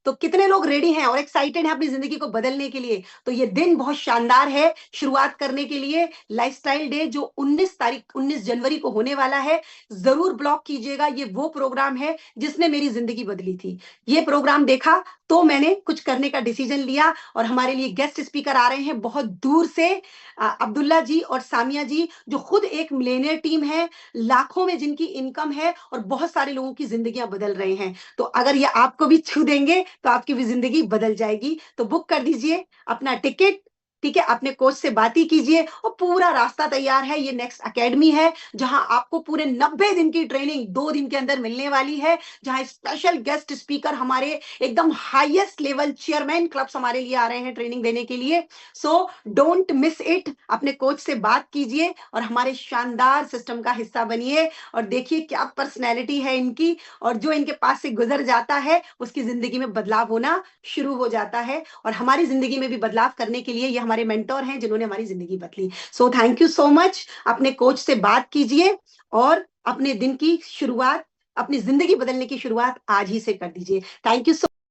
तो कितने लोग रेडी हैं और एक्साइटेड हैं अपनी जिंदगी को बदलने के लिए? तो ये दिन बहुत शानदार है शुरुआत करने के लिए। लाइफस्टाइल डे जो 19 जनवरी को होने वाला है, जरूर ब्लॉक कीजिएगा। ये वो प्रोग्राम है जिसने मेरी जिंदगी बदली थी। ये प्रोग्राम देखा तो मैंने कुछ करने का डिसीजन लिया, और हमारे लिए गेस्ट स्पीकर आ रहे हैं बहुत दूर से, अब्दुल्ला जी और सामिया जी, जो खुद एक मिलेनियर टीम है, लाखों में जिनकी इनकम है और बहुत सारे लोगों की जिंदगियां बदल रहे हैं। तो अगर ये आपको भी छू देंगे तो आपकी भी जिंदगी बदल जाएगी। तो बुक कर दीजिए अपना टिकट, ठीक है? अपने कोच से बात ही कीजिए और पूरा रास्ता तैयार है। ये नेक्स्ट एकेडमी है जहां आपको पूरे 90 दिन की ट्रेनिंग 2 दिन के अंदर मिलने वाली है, जहां स्पेशल गेस्ट स्पीकर हमारे एकदम हाईएस्ट लेवल चेयरमैन क्लब्स हमारे लिए आ रहे हैं ट्रेनिंग देने के लिए। So don't miss it. अपने कोच से बात कीजिए और हमारे शानदार सिस्टम का हिस्सा बनिए, और देखिए क्या पर्सनैलिटी है इनकी, और जो इनके पास से गुजर जाता है उसकी जिंदगी में बदलाव होना शुरू हो जाता है। और हमारी जिंदगी में भी बदलाव करने के लिए ये हमारे मेंटोर हैं जिन्होंने हमारी जिंदगी बदली। So thank you so much. अपने कोच से बात कीजिए और अपने दिन की शुरुआत, अपनी जिंदगी बदलने की शुरुआत आज ही से कर दीजिए। Thank you so